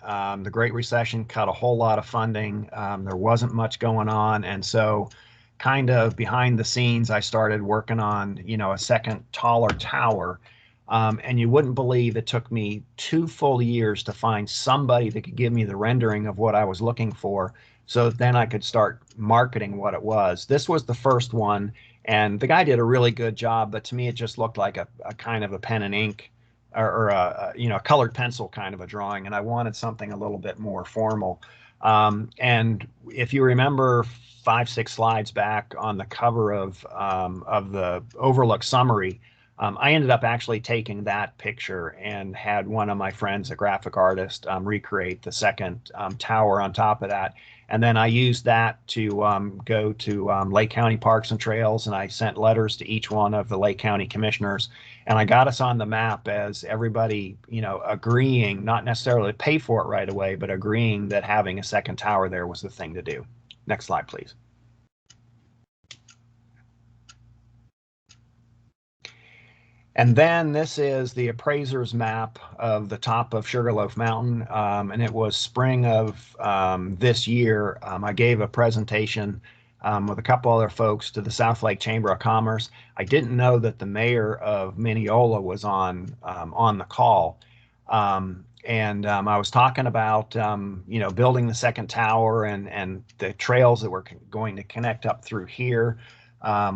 [SPEAKER 3] The Great Recession cut a whole lot of funding. There wasn't much going on. And so kind of behind the scenes, I started working on, a second taller tower. And you wouldn't believe it took me 2 full years to find somebody that could give me the rendering of what I was looking for. So then I could start marketing what it was. This was the first one, and the guy did a really good job, but to me it just looked like a kind of a pen and ink or a you know, a colored pencil kind of a drawing, and I wanted something a little bit more formal. And if you remember 5-6 slides back on the cover of the overlook summary, I ended up actually taking that picture and had one of my friends, a graphic artist, recreate the second tower on top of that. And then I used that to go to Lake County Parks and Trails, and I sent letters to each one of the Lake County commissioners. And I got us on the map as everybody, you know, agreeing, not necessarily to pay for it right away, but agreeing that having a second tower there was the thing to do. Next slide, please. And then this is the appraiser's map of the top of Sugarloaf Mountain, and it was spring of this year. I gave a presentation with a couple other folks to the South Lake Chamber of Commerce. I didn't know that the mayor of Mineola was on the call, and I was talking about you know, building the second tower and the trails that were going to connect up through here,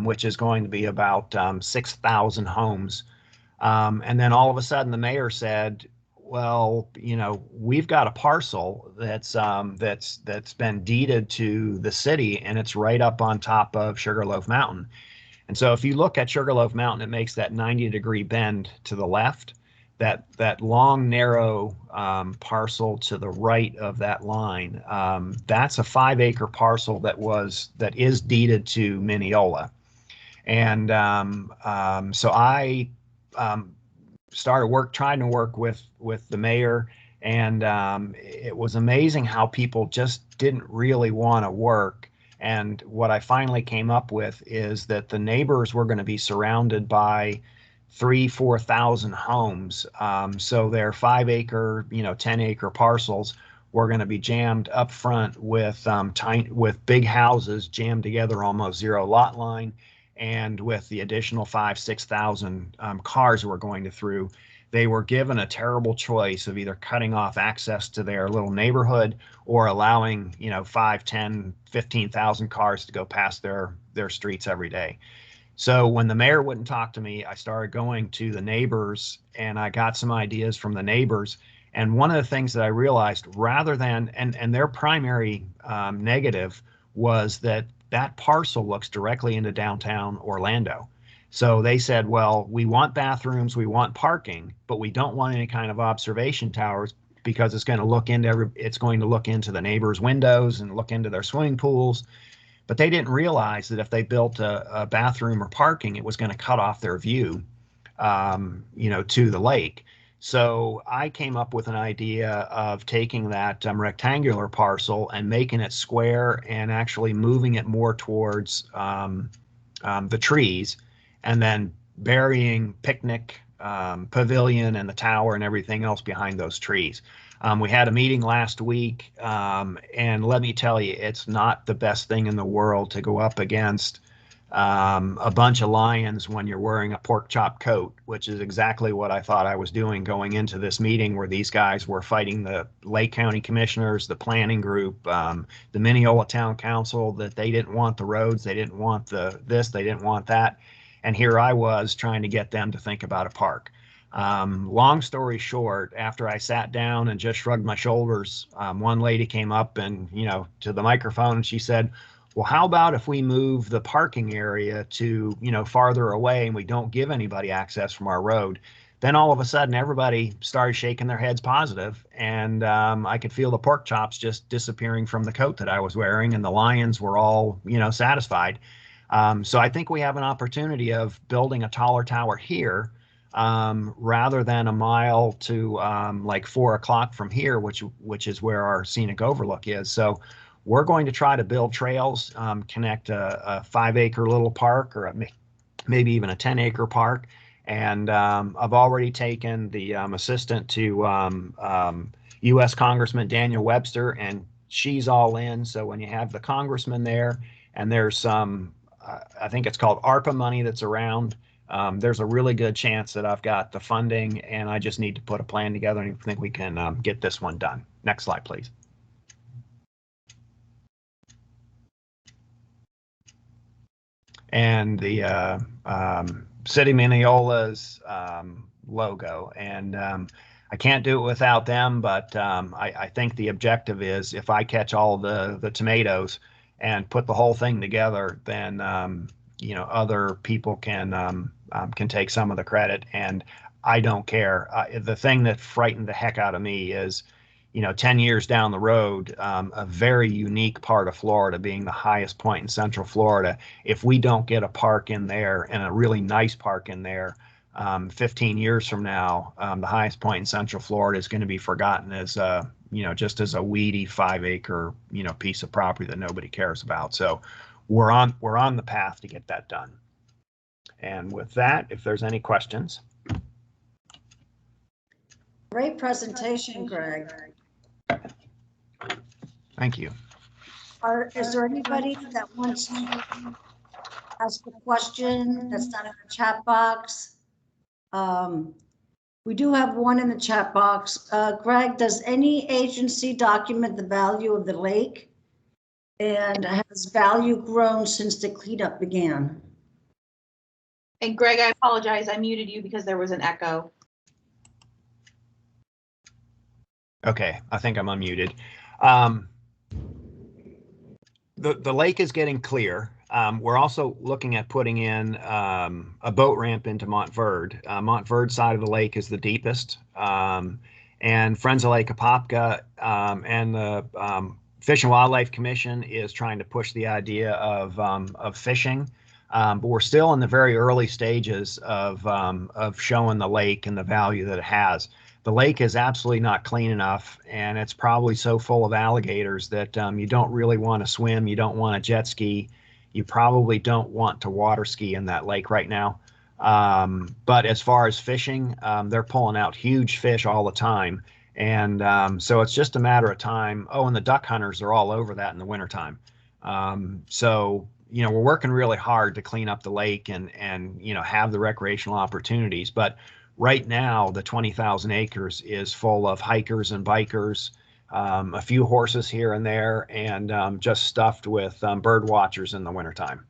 [SPEAKER 3] which is going to be about 6,000 homes. And then all of a sudden the mayor said, well, you know, we've got a parcel that's been deeded to the city, and it's right up on top of Sugarloaf Mountain. And so if you look at Sugarloaf Mountain, it makes that 90-degree bend to the left. That long, narrow parcel to the right of that line, that's a 5-acre parcel that is deeded to Mineola. And so I started trying to work with the mayor, and it was amazing how people just didn't really want to work. And what I finally came up with is that the neighbors were going to be surrounded by 3,000-4,000 homes. So their 5-acre, you know, 10-acre parcels were going to be jammed up front with big houses jammed together, almost zero lot line. And with the additional 5,000-6,000 cars were going through, they were given a terrible choice of either cutting off access to their little neighborhood or allowing, you know, 5, 10, 15,000 cars to go past their streets every day. So when the mayor wouldn't talk to me, I started going to the neighbors, and I got some ideas from the neighbors. And one of the things that I realized, rather than, and their primary negative was that parcel looks directly into downtown Orlando. So they said, well, we want bathrooms, we want parking, but we don't want any kind of observation towers because it's going to look into the neighbors' windows and look into their swimming pools. But they didn't realize that if they built a bathroom or parking, it was going to cut off their view, you know, to the lake. So I came up with an idea of taking that rectangular parcel and making it square and actually moving it more towards the trees, and then burying picnic, pavilion, and the tower and everything else behind those trees. We had a meeting last week, and let me tell you, it's not the best thing in the world to go up against a bunch of lions when you're wearing a pork chop coat, which is exactly what I thought I was doing going into this meeting, where these guys were fighting the Lake County commissioners, the planning group, the Mineola Town Council, that they didn't want the roads, they didn't want this, they didn't want that. And here I was trying to get them to think about a park. Long story short, after I sat down and just shrugged my shoulders, one lady came up and, you know, to the microphone, and she said, well, how about if we move the parking area to, you know, farther away and we don't give anybody access from our road? Then all of a sudden, everybody started shaking their heads positive, and I could feel the pork chops just disappearing from the coat that I was wearing, and the lions were all, you know, satisfied. So I think we have an opportunity of building a taller tower here, rather than a mile to like 4 o'clock from here, which is where our scenic overlook is. So we're going to try to build trails, connect a 5-acre little park, or maybe even a 10-acre park. And I've already taken the assistant to U.S. Congressman Daniel Webster, and she's all in. So when you have the congressman there, and there's some, I think it's called ARPA money that's around, there's a really good chance that I've got the funding, and I just need to put a plan together, and I think we can get this one done. Next slide, please. And the City Mineola's logo, and I can't do it without them, but I think the objective is if I catch all the tomatoes and put the whole thing together, then you know, other people can take some of the credit, and I don't care. The thing that frightened the heck out of me is, you know, 10 years down the road, a very unique part of Florida being the highest point in Central Florida. If we don't get a park in there, and a really nice park in there, 15 years from now, the highest point in Central Florida is going to be forgotten as, you know, just as a weedy 5-acre, you know, piece of property that nobody cares about. So we're on the path to get that done. And with that, if there's any questions.
[SPEAKER 1] Great presentation, Greg.
[SPEAKER 3] Thank you.
[SPEAKER 1] Is there anybody that wants to ask a question that's not in the chat box? We do have one in the chat box. Greg, does any agency document the value of the lake? And has value grown since the cleanup began?
[SPEAKER 2] And Greg, I apologize. I muted you because there was an echo.
[SPEAKER 3] Okay, I think I'm unmuted. The lake is getting clear. We're also looking at putting in a boat ramp into Montverde. Montverde side of the lake is the deepest. And Friends of Lake Apopka and the Fish and Wildlife Commission is trying to push the idea of fishing. But we're still in the very early stages of showing the lake and the value that it has. The lake is absolutely not clean enough, and it's probably so full of alligators that you don't really want to swim, you don't want to jet ski, you probably don't want to water ski in that lake right now. But as far as fishing, they're pulling out huge fish all the time. And so it's just a matter of time. Oh, and the duck hunters are all over that in the wintertime. So, you know, we're working really hard to clean up the lake and you know, have the recreational opportunities. But right now, the 20,000 acres is full of hikers and bikers, a few horses here and there, and just stuffed with bird watchers in the wintertime.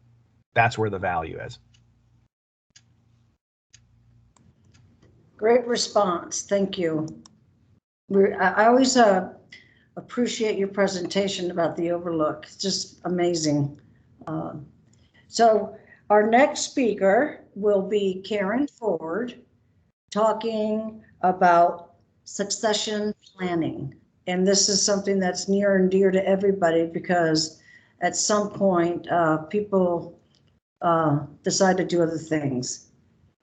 [SPEAKER 3] That's where the value is.
[SPEAKER 1] Great response. Thank you. I always appreciate your presentation about the overlook. It's just amazing. So our next speaker will be Karen Ford, talking about succession planning. And this is something that's near and dear to everybody because at some point people decide to do other things.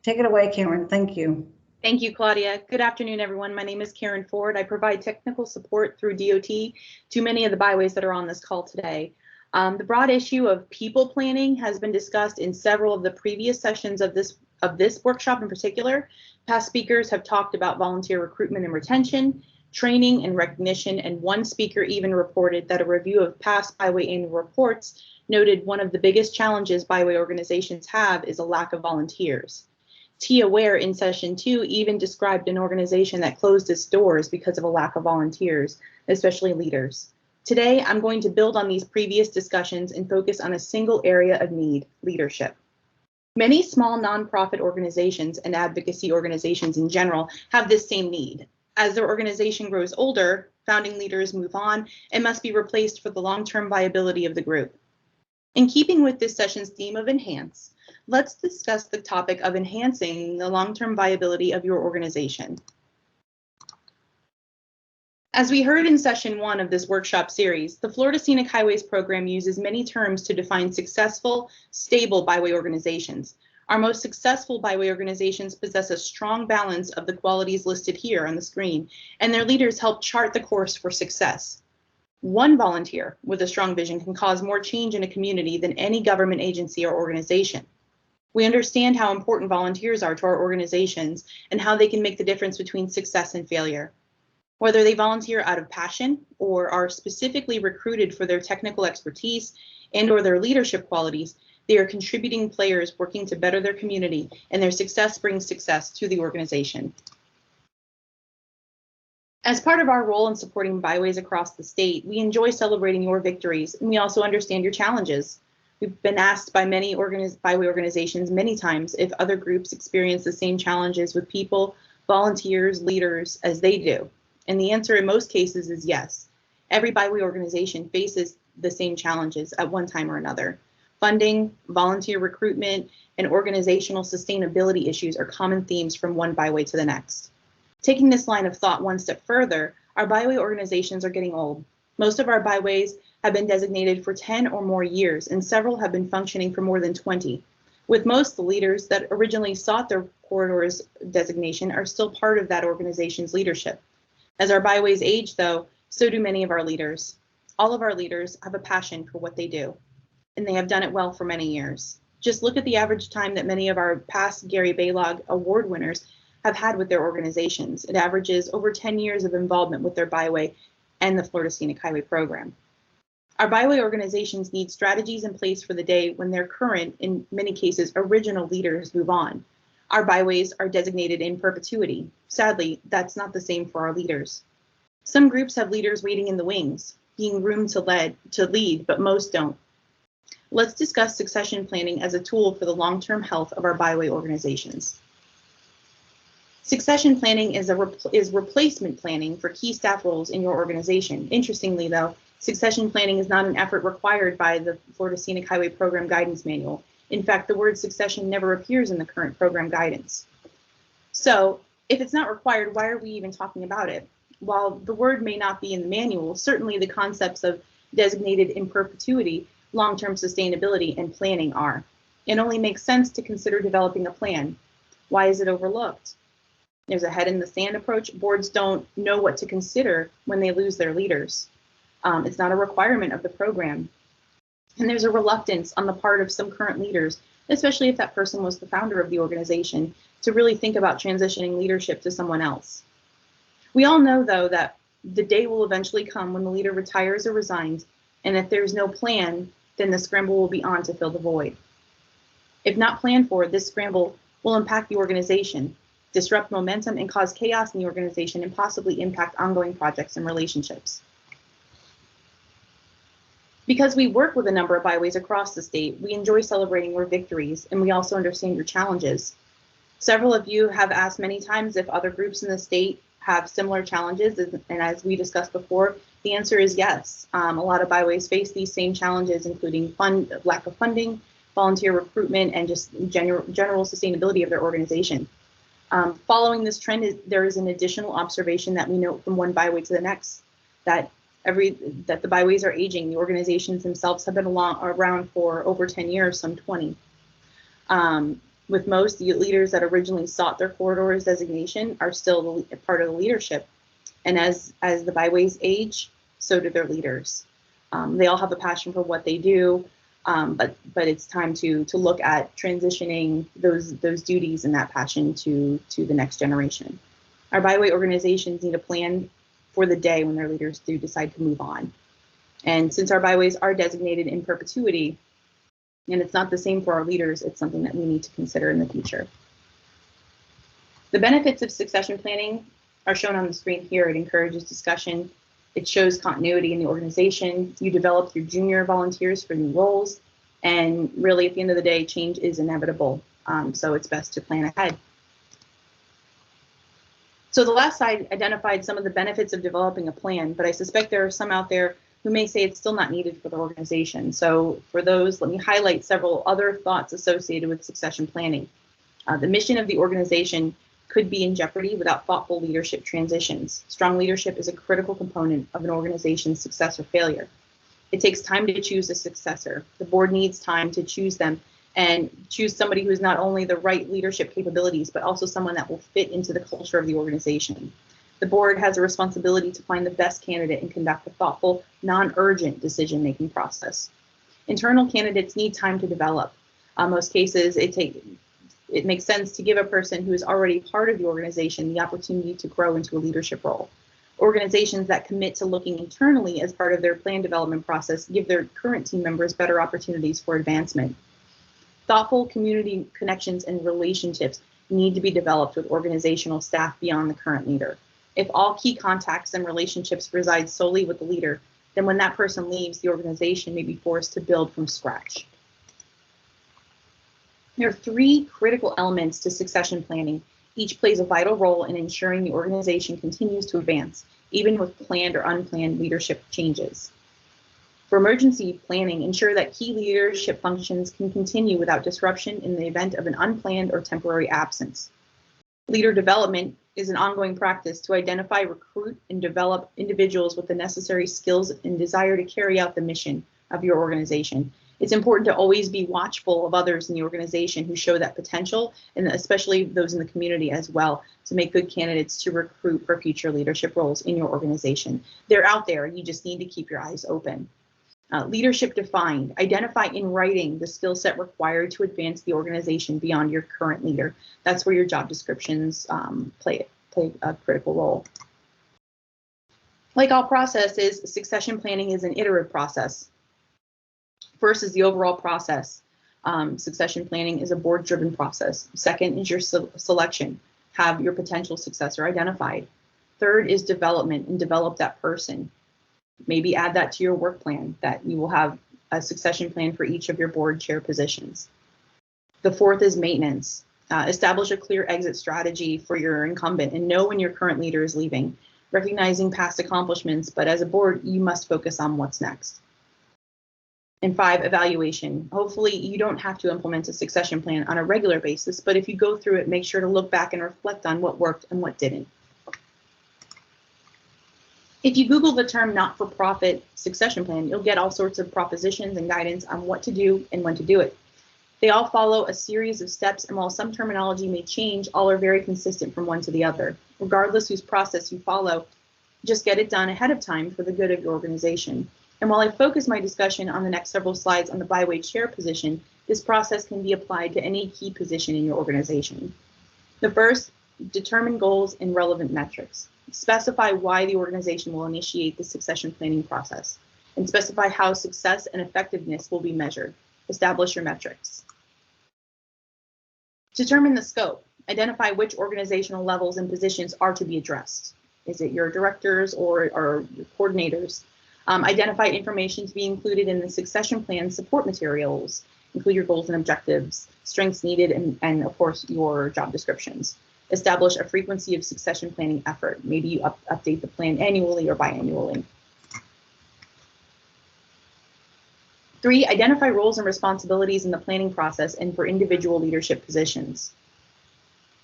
[SPEAKER 1] Take it away, Karen. Thank you.
[SPEAKER 2] Thank you, Claudia. Good afternoon, everyone. My name is Karen Ford. I provide technical support through DOT to many of the byways that are on this call today. The broad issue of people planning has been discussed in several of the previous sessions of this workshop in particular. Past speakers have talked about volunteer recruitment and retention, training and recognition, and one speaker even reported that a review of past Byway annual reports noted one of the biggest challenges Byway organizations have is a lack of volunteers. Tia Ware in session 2 even described an organization that closed its doors because of a lack of volunteers, especially leaders. Today, I'm going to build on these previous discussions and focus on a single area of need, leadership. Many small nonprofit organizations and advocacy organizations in general have this same need. As their organization grows older, founding leaders move on and must be replaced for the long-term viability of the group. In keeping with this session's theme of enhance, let's discuss the topic of enhancing the long-term viability of your organization. As we heard in session 1 of this workshop series, the Florida Scenic Highways program uses many terms to define successful, stable byway organizations. Our most successful byway organizations possess a strong balance of the qualities listed here on the screen, and their leaders help chart the course for success. One volunteer with a strong vision can cause more change in a community than any government agency or organization. We understand how important volunteers are to our organizations and how they can make the difference between success and failure. Whether they volunteer out of passion or are specifically recruited for their technical expertise and or their leadership qualities, They are contributing players working to better their community, and their success brings success to the organization. As part of our role in supporting byways across the state, we enjoy celebrating your victories, and we also understand your challenges. We've been asked by many byway organizations many times if other groups experience the same challenges with people, volunteers, leaders as they do. And the answer in most cases is yes. Every byway organization faces the same challenges at one time or another. Funding, volunteer recruitment, and organizational sustainability issues are common themes from one byway to the next. Taking this line of thought one step further, our byway organizations are getting old. Most of our byways have been designated for 10 or more years, and several have been functioning for more than 20. With most, the leaders that originally sought their corridors designation are still part of that organization's leadership. As our byways age, though, so do many of our leaders. All of our leaders have a passion for what they do, and they have done it well for many years. Just look at the average time that many of our past Gary Baylog Award winners have had with their organizations. It averages over 10 years of involvement with their byway and the Florida Scenic Highway program. Our byway organizations need strategies in place for the day when their current, in many cases, original leaders move on. Our byways are designated in perpetuity. Sadly, that's not the same for our leaders. Some groups have leaders waiting in the wings, being groomed to lead, but most don't. Let's discuss succession planning as a tool for the long-term health of our byway organizations. Succession planning is replacement planning for key staff roles in your organization. Interestingly, though, succession planning is not an effort required by the Florida Scenic Highway Program Guidance Manual. In fact, the word succession never appears in the current program guidance. So, if it's not required, why are we even talking about it? While the word may not be in the manual, certainly the concepts of designated in perpetuity, long-term sustainability, and planning are. It only makes sense to consider developing a plan. Why is it overlooked? There's a head in the sand approach. Boards don't know what to consider when they lose their leaders. It's not a requirement of the program. And there's a reluctance on the part of some current leaders, especially if that person was the founder of the organization, to really think about transitioning leadership to someone else. We all know, though, that the day will eventually come when the leader retires or resigns, and if there's no plan, then the scramble will be on to fill the void. If not planned for, this scramble will impact the organization, disrupt momentum, and cause chaos in the organization, and possibly impact ongoing projects and relationships. Because we work with a number of byways across the state, we enjoy celebrating your victories, and we also understand your challenges. Several of you have asked many times if other groups in the state have similar challenges, and as we discussed before, the answer is yes. A lot of byways face these same challenges, including lack of funding, volunteer recruitment, and just general sustainability of their organization. Following this trend, there is an additional observation that we note from one byway to the next, that the byways are aging. The organizations themselves have been around for over 10 years, some 20. With most, the leaders that originally sought their corridors designation are still part of the leadership. And as the byways age, so do their leaders. They all have a passion for what they do, but it's time to look at transitioning those duties and that passion to the next generation. Our byway organizations need a plan for the day when their leaders do decide to move on. And since our byways are designated in perpetuity, and it's not the same for our leaders, it's something that we need to consider in the future. The benefits of succession planning are shown on the screen here. It encourages discussion. It shows continuity in the organization. You develop your junior volunteers for new roles. And really, at the end of the day, change is inevitable. So it's best to plan ahead. So the last slide identified some of the benefits of developing a plan, but I suspect there are some out there who may say it's still not needed for the organization. So for those, let me highlight several other thoughts associated with succession planning. The mission of the organization could be in jeopardy without thoughtful leadership transitions. Strong leadership is a critical component of an organization's success or failure. It takes time to choose a successor. The board needs time to choose them and choose somebody who is not only the right leadership capabilities, but also someone that will fit into the culture of the organization. The board has a responsibility to find the best candidate and conduct a thoughtful, non-urgent decision-making process. Internal candidates need time to develop. In most cases, it makes sense to give a person who is already part of the organization the opportunity to grow into a leadership role. Organizations that commit to looking internally as part of their plan development process give their current team members better opportunities for advancement. Thoughtful community connections and relationships need to be developed with organizational staff beyond the current leader. If all key contacts and relationships reside solely with the leader, then when that person leaves, the organization may be forced to build from scratch. There are 3 critical elements to succession planning. Each plays a vital role in ensuring the organization continues to advance, even with planned or unplanned leadership changes. For emergency planning, ensure that key leadership functions can continue without disruption in the event of an unplanned or temporary absence. Leader development is an ongoing practice to identify, recruit, and develop individuals with the necessary skills and desire to carry out the mission of your organization. It's important to always be watchful of others in the organization who show that potential, and especially those in the community as well, to make good candidates to recruit for future leadership roles in your organization. They're out there, you just need to keep your eyes open. Leadership defined. Identify in writing the skill set required to advance the organization beyond your current leader. That's where your job descriptions play a critical role. Like all processes, succession planning is an iterative process. First is the overall process. Succession planning is a board-driven process. Second is your selection. Have your potential successor identified. Third is development, and develop that person. Maybe add that to your work plan, that you will have a succession plan for each of your board chair positions. The fourth is maintenance. Establish a clear exit strategy for your incumbent and know when your current leader is leaving, recognizing past accomplishments, but as a board, you must focus on what's next. And 5, evaluation. Hopefully you don't have to implement a succession plan on a regular basis, but if you go through it, make sure to look back and reflect on what worked and what didn't. If you Google the term not-for-profit succession plan, you'll get all sorts of propositions and guidance on what to do and when to do it. They all follow a series of steps, and while some terminology may change, all are very consistent from one to the other. Regardless whose process you follow, just get it done ahead of time for the good of your organization. And while I focus my discussion on the next several slides on the Byway chair position, this process can be applied to any key position in your organization. The first, determine goals and relevant metrics. Specify why the organization will initiate the succession planning process, and specify how success and effectiveness will be measured. Establish your metrics. Determine the scope. Identify which organizational levels and positions are to be addressed. Is it your directors or your coordinators? Identify information to be included in the succession plan support materials. Include your goals and objectives, strengths needed, and of course, your job descriptions. Establish a frequency of succession planning effort. Maybe you update the plan annually or biannually. 3, identify roles and responsibilities in the planning process and for individual leadership positions.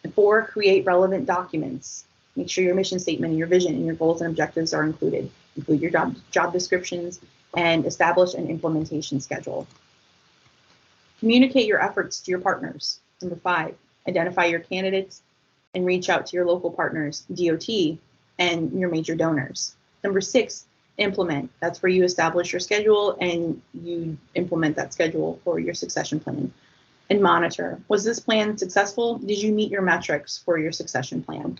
[SPEAKER 2] And 4, create relevant documents. Make sure your mission statement and your vision and your goals and objectives are included. Include your job descriptions and establish an implementation schedule. Communicate your efforts to your partners. Number 5, identify your candidates and reach out to your local partners, DOT, and your major donors. Number 6, implement. That's where you establish your schedule and you implement that schedule for your succession plan. And monitor. Was this plan successful? Did you meet your metrics for your succession plan?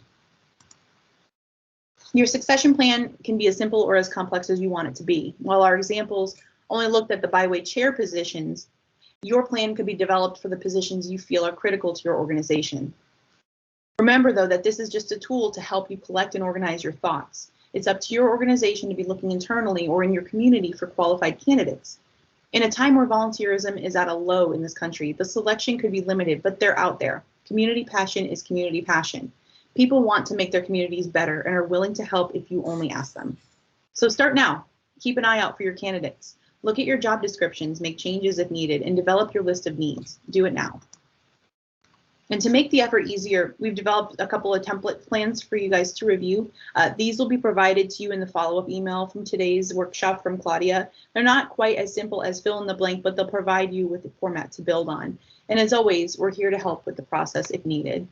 [SPEAKER 2] Your succession plan can be as simple or as complex as you want it to be. While our examples only looked at the Byway chair positions, your plan could be developed for the positions you feel are critical to your organization. Remember, though, that this is just a tool to help you collect and organize your thoughts. It's up to your organization to be looking internally or in your community for qualified candidates. In a time where volunteerism is at a low in this country, the selection could be limited, but they're out there. Community passion is community passion. People want to make their communities better and are willing to help if you only ask them. So start now. Keep an eye out for your candidates. Look at your job descriptions, make changes if needed, and develop your list of needs. Do it now. And to make the effort easier, we've developed a couple of template plans for you guys to review. These will be provided to you in the follow-up email from today's workshop from Claudia. They're not quite as simple as fill in the blank, but they'll provide you with the format to build on. And as always, we're here to help with the process if needed.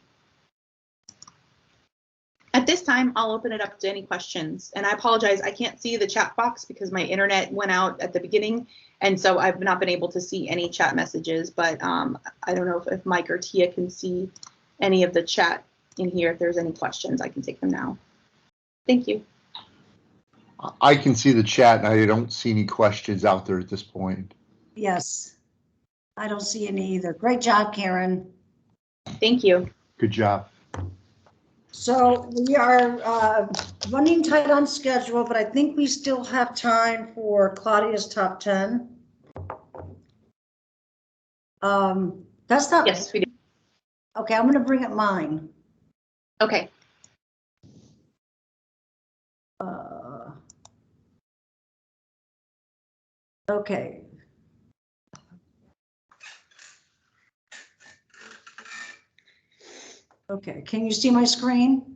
[SPEAKER 2] At this time, I'll open it up to any questions. And I apologize, I can't see the chat box because my internet went out at the beginning. And so I've not been able to see any chat messages, but I don't know if Mike or Tia can see any of the chat in here. If there's any questions, I can take them now. Thank you.
[SPEAKER 21] I can see the chat and I don't see any questions out there at this point.
[SPEAKER 1] Yes. I don't see any either. Great job, Karen.
[SPEAKER 2] Thank you.
[SPEAKER 21] Good job.
[SPEAKER 1] So we are running tight on schedule, but I think we still have time for Claudia's top 10. That's not.
[SPEAKER 2] Yes, we do.
[SPEAKER 1] Okay, I'm going to bring up mine.
[SPEAKER 2] Okay.
[SPEAKER 1] Okay. Okay, can you see my screen?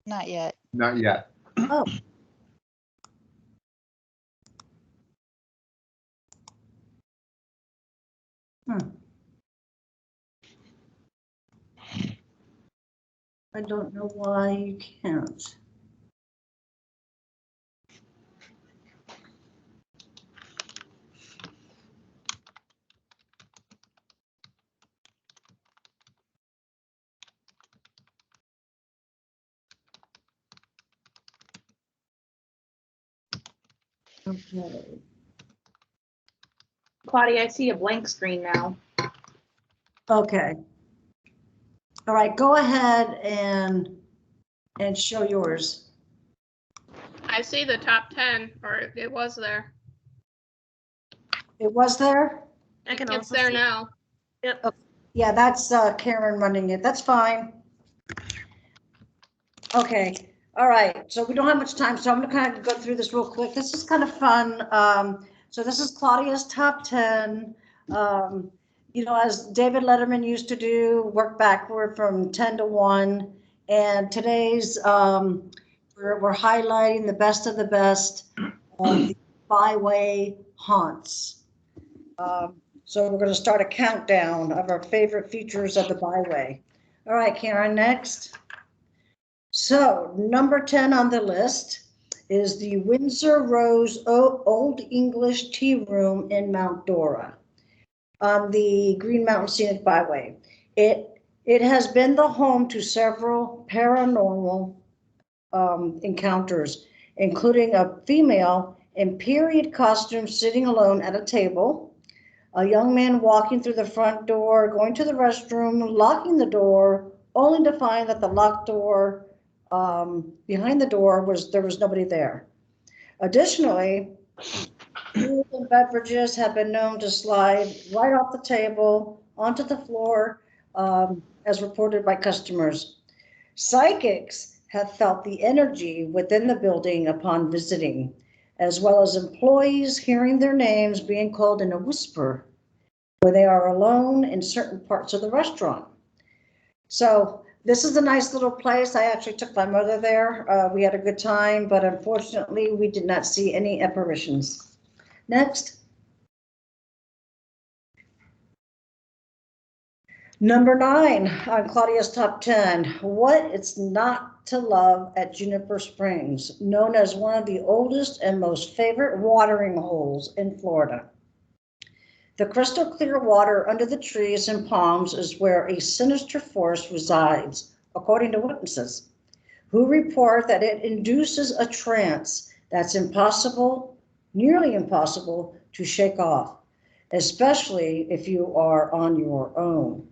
[SPEAKER 25] Not yet.
[SPEAKER 21] Not yet.
[SPEAKER 1] Oh. I don't know why you can't. Okay.
[SPEAKER 2] Claudia, I see a blank screen now.
[SPEAKER 1] Okay. All right, go ahead and show yours.
[SPEAKER 4] I see the top 10, or it was there.
[SPEAKER 1] It was there?
[SPEAKER 4] It's there now. Yep.
[SPEAKER 1] Oh, yeah, that's Karen running it. That's fine. Okay. All right. So we don't have much time, so I'm going to kind of go through this real quick. This is kind of fun. So this is Claudia's top 10. You know, as David Letterman used to do, work backward from 10 to 1. And today's, we're highlighting the best of the best of the byway haunts. So we're going to start a countdown of our favorite features of the byway. All right, Karen, next. So number 10 on the list is the Windsor Rose Old English Tea Room in Mount Dora on the Green Mountain Scenic Byway. It has been the home to several paranormal encounters, including a female in period costume sitting alone at a table, a young man walking through the front door, going to the restroom, locking the door, only to find that the locked door behind the door there was nobody there. Additionally, food and beverages have been known to slide right off the table onto the floor, as reported by customers. Psychics have felt the energy within the building upon visiting, as well as employees hearing their names being called in a whisper when they are alone in certain parts of the restaurant. So this is a nice little place. I actually took my mother there. We had a good time, but unfortunately we did not see any apparitions. Next. Number 9 on Claudia's top 10, what it's not to love at Juniper Springs, known as one of the oldest and most favorite watering holes in Florida. The crystal clear water under the trees and palms is where a sinister force resides, according to witnesses, who report that it induces a trance that's impossible, nearly impossible, to shake off, especially if you are on your own.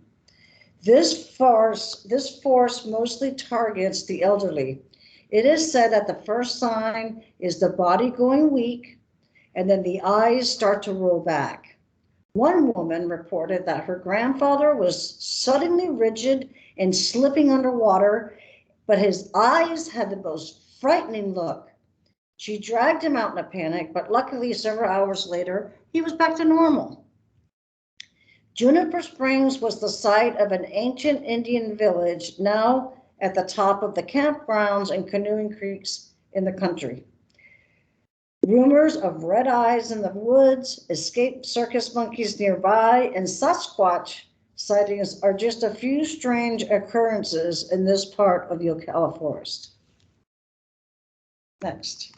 [SPEAKER 1] This force mostly targets the elderly. It is said that the first sign is the body going weak, and then the eyes start to roll back. One woman reported that her grandfather was suddenly rigid and slipping underwater, but his eyes had the most frightening look. She dragged him out in a panic, but luckily several hours later, he was back to normal. Juniper Springs was the site of an ancient Indian village, now at the top of the campgrounds and canoeing creeks in the country. Rumors of red eyes in the woods, escaped circus monkeys nearby, and Sasquatch sightings are just a few strange occurrences in this part of the Ocala Forest. Next.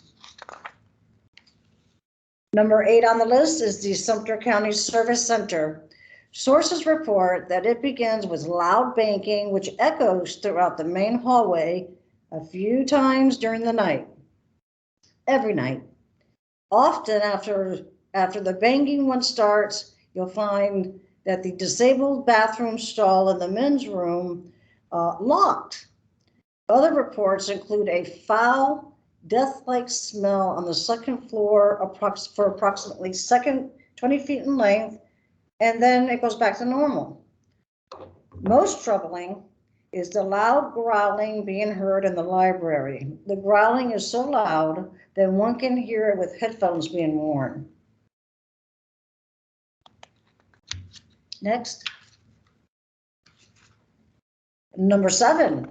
[SPEAKER 1] Number 8 on the list is the Sumter County Service Center. Sources report that it begins with loud banking, which echoes throughout the main hallway a few times during the night, every night. Often after After the banging one starts, you'll find that the disabled bathroom stall in the men's room locked. Other reports include a foul, death-like smell on the second floor for approximately 20 feet in length, and then it goes back to normal. Most troubling is the loud growling being heard in the library. The growling is so loud that one can hear it with headphones being worn. Next. Number 7.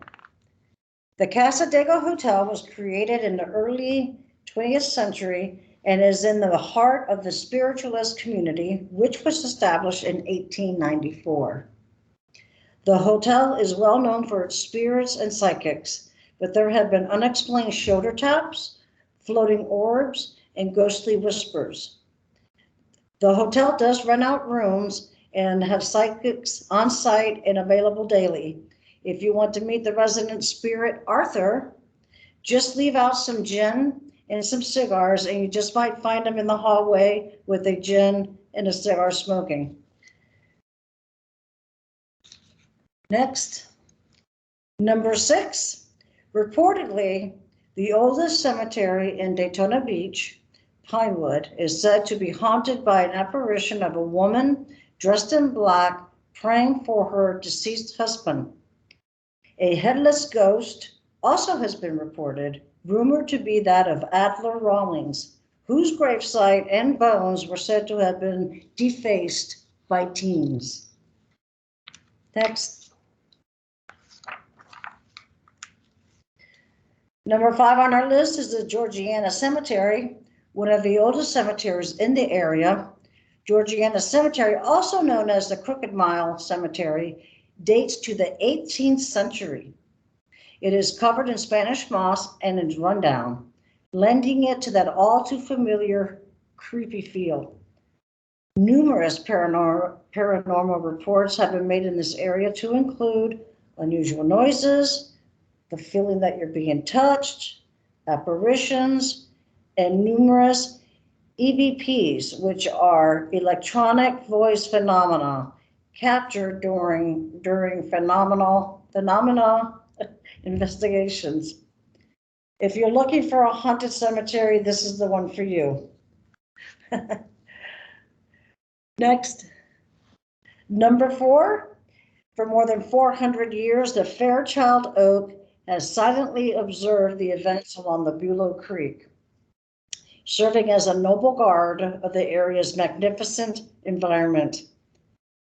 [SPEAKER 1] The Casadega Hotel was created in the early 20th century and is in the heart of the spiritualist community, which was established in 1894. The hotel is well known for its spirits and psychics, but there have been unexplained shoulder taps, floating orbs, and ghostly whispers. The hotel does rent out rooms and have psychics on site and available daily. If you want to meet the resident spirit, Arthur, just leave out some gin and some cigars, and you just might find him in the hallway with a gin and a cigar smoking. Next, number 6. Reportedly, the oldest cemetery in Daytona Beach, Pinewood, is said to be haunted by an apparition of a woman dressed in black praying for her deceased husband. A headless ghost also has been reported, rumored to be that of Adler Rawlings, whose gravesite and bones were said to have been defaced by teens. Next. Number 5 on our list is the Georgiana Cemetery, one of the oldest cemeteries in the area. Georgiana Cemetery, also known as the Crooked Mile Cemetery, dates to the 18th century. It is covered in Spanish moss and is run down, lending it to that all too familiar creepy feel. Numerous paranormal reports have been made in this area to include unusual noises, the feeling that you're being touched, apparitions, and numerous EVPs, which are electronic voice phenomena captured during phenomena investigations. If you're looking for a haunted cemetery, this is the one for you. Next, number 4. For more than 400 years, the Fairchild Oak has silently observed the events along the Bulow Creek, serving as a noble guard of the area's magnificent environment.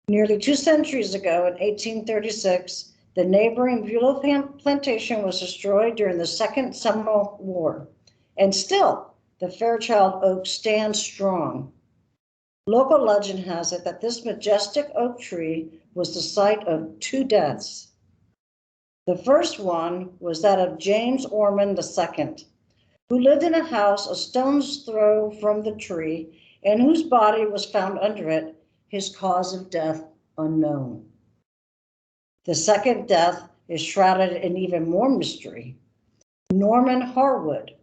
[SPEAKER 1] Nearly 2 centuries ago, in 1836, the neighboring Bulow plantation was destroyed during the Second Seminole War, and still, the Fairchild Oak stands strong. Local legend has it that this majestic oak tree was the site of 2 deaths. The first one was that of James Ormond II, who lived in a house a stone's throw from the tree and whose body was found under it, his cause of death unknown. The second death is shrouded in even more mystery. Norman Harwood,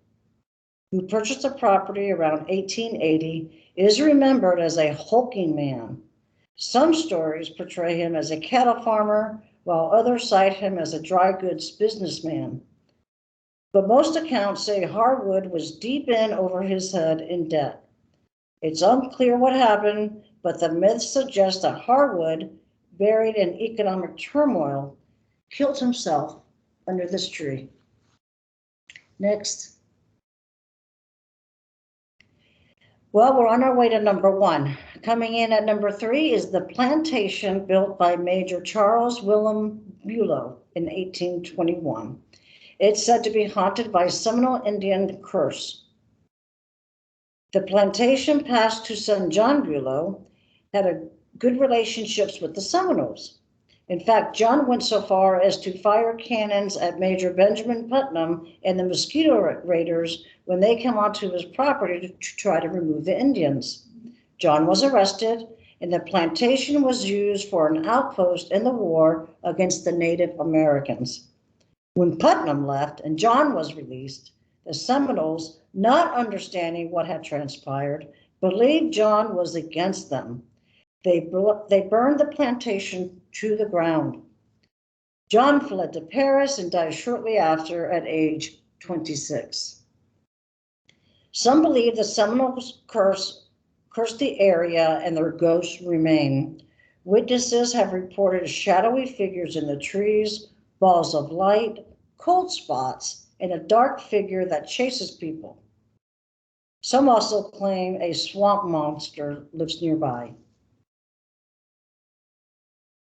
[SPEAKER 1] who purchased the property around 1880, is remembered as a hulking man. Some stories portray him as a cattle farmer, while others cite him as a dry goods businessman. But most accounts say Harwood was deep in over his head in debt. It's unclear what happened, but the myths suggest that Harwood, buried in economic turmoil, killed himself under this tree. Next. Well, we're on our way to number 1. Coming in at number 3 is the plantation built by Major Charles Willem Bulow in 1821. It's said to be haunted by Seminole Indian curse. The plantation passed to son John Bulow had a good relationships with the Seminoles. In fact, John went so far as to fire cannons at Major Benjamin Putnam and the Mosquito Raiders when they came onto his property to try to remove the Indians. John was arrested, and the plantation was used for an outpost in the war against the Native Americans. When Putnam left and John was released, the Seminoles, not understanding what had transpired, believed John was against them. They burned the plantation to the ground. John fled to Paris and died shortly after at age 26. Some believe the Seminoles cursed the area and their ghosts remain. Witnesses have reported shadowy figures in the trees, balls of light, cold spots, and a dark figure that chases people. Some also claim a swamp monster lives nearby.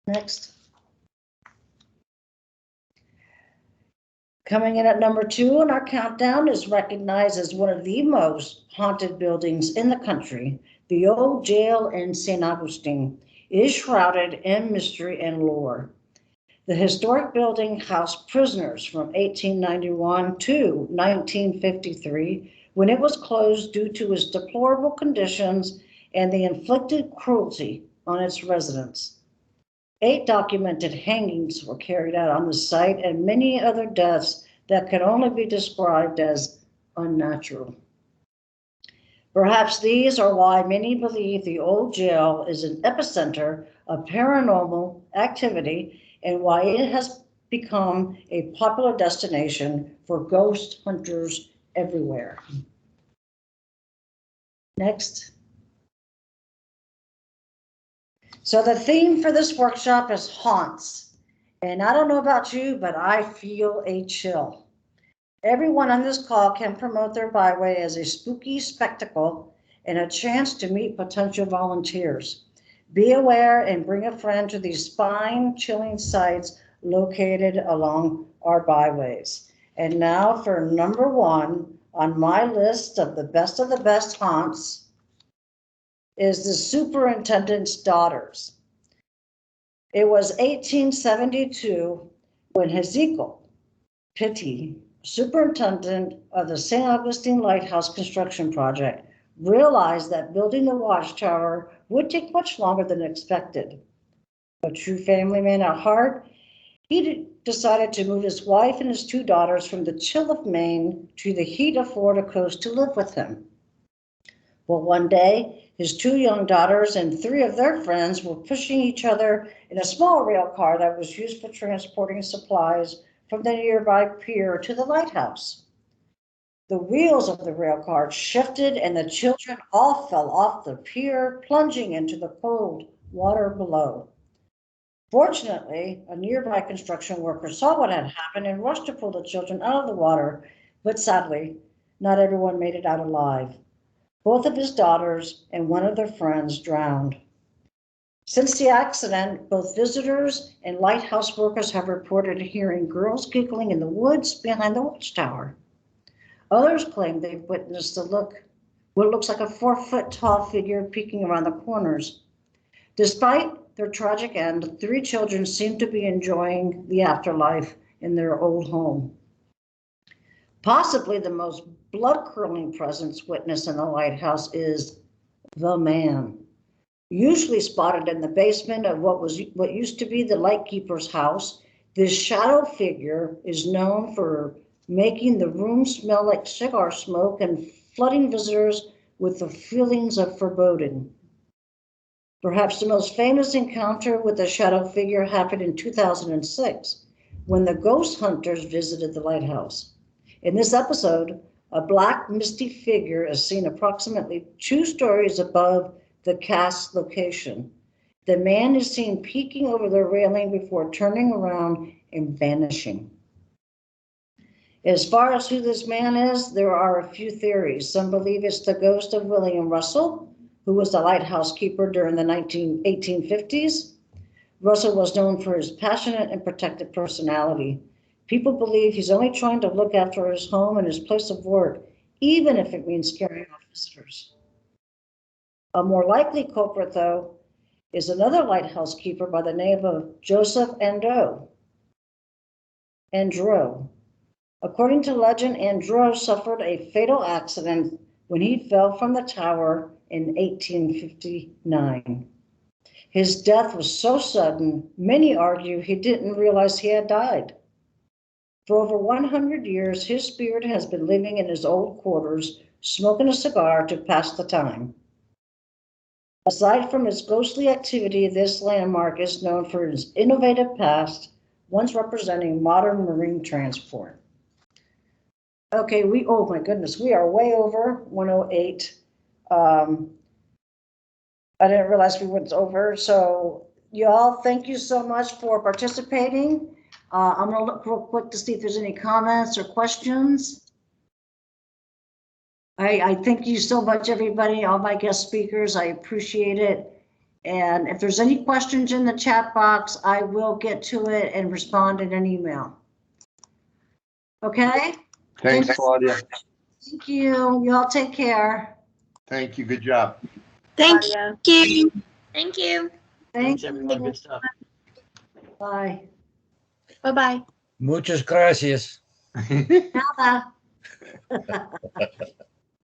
[SPEAKER 1] Next. Coming in at number 2 on our countdown is recognized as one of the most haunted buildings in the country. The old jail in St. Augustine is shrouded in mystery and lore. The historic building housed prisoners from 1891 to 1953, when it was closed due to its deplorable conditions and the inflicted cruelty on its residents. 8 documented hangings were carried out on the site and many other deaths that can only be described as unnatural. Perhaps these are why many believe the old jail is an epicenter of paranormal activity and why it has become a popular destination for ghost hunters everywhere. Next. So the theme for this workshop is haunts. And I don't know about you, but I feel a chill. Everyone on this call can promote their byway as a spooky spectacle and a chance to meet potential volunteers. Be aware and bring a friend to these spine-chilling sites located along our byways. And now for number 1 on my list of the best haunts is the superintendent's daughters. It was 1872 when Hezekiah Pitti, superintendent of the St. Augustine Lighthouse construction project, realized that building the watchtower would take much longer than expected. A true family man at heart, he decided to move his wife and his 2 daughters from the chill of Maine to the heat of Florida coast to live with him. Well, one day, his 2 young daughters and 3 of their friends were pushing each other in a small rail car that was used for transporting supplies from the nearby pier to the lighthouse. The wheels of the rail car shifted and the children all fell off the pier, plunging into the cold water below. Fortunately, a nearby construction worker saw what had happened and rushed to pull the children out of the water, but sadly, not everyone made it out alive. Both of his daughters and one of their friends drowned. Since the accident, both visitors and lighthouse workers have reported hearing girls giggling in the woods behind the watchtower. Others claim they've witnessed what looks like a 4-foot-tall figure peeking around the corners. Despite their tragic end, 3 children seem to be enjoying the afterlife in their old home. Possibly the most blood-curdling presence witnessed in the lighthouse is the man. Usually spotted in the basement of what used to be the lightkeeper's house, this shadow figure is known for making the room smell like cigar smoke and flooding visitors with the feelings of foreboding. Perhaps the most famous encounter with the shadow figure happened in 2006, when the ghost hunters visited the lighthouse. In this episode, a black, misty figure is seen approximately 2 stories above the cast location. The man is seen peeking over the railing before turning around and vanishing. As far as who this man is, there are a few theories. Some believe it's the ghost of William Russell, who was the lighthouse keeper during the 1850s. Russell was known for his passionate and protective personality. People believe he's only trying to look after his home and his place of work, even if it means scaring off visitors. A more likely culprit, though, is another lighthouse keeper by the name of Joseph Andrew. According to legend, Andrew suffered a fatal accident when he fell from the tower in 1859. His death was so sudden, many argue he didn't realize he had died. For over 100 years, his spirit has been living in his old quarters, smoking a cigar to pass the time. Aside from its ghostly activity, this landmark is known for its innovative past, once representing modern marine transport. Okay, oh my goodness, we are way over 108. I didn't realize we went over. So y'all, thank you so much for participating. I'm gonna look real quick to see if there's any comments or questions. I thank you so much, everybody, all my guest speakers. I appreciate it. And if there's any questions in the chat box, I will get to it and respond in an email. Okay?
[SPEAKER 21] Thanks, Claudia.
[SPEAKER 1] Thank you. You all take care.
[SPEAKER 21] Thank you. Good job.
[SPEAKER 13] Thank you.
[SPEAKER 24] Thank you.
[SPEAKER 1] Thanks,
[SPEAKER 23] everyone. Good stuff.
[SPEAKER 1] Bye.
[SPEAKER 2] Bye-bye.
[SPEAKER 11] Muchas gracias.
[SPEAKER 1] Nada.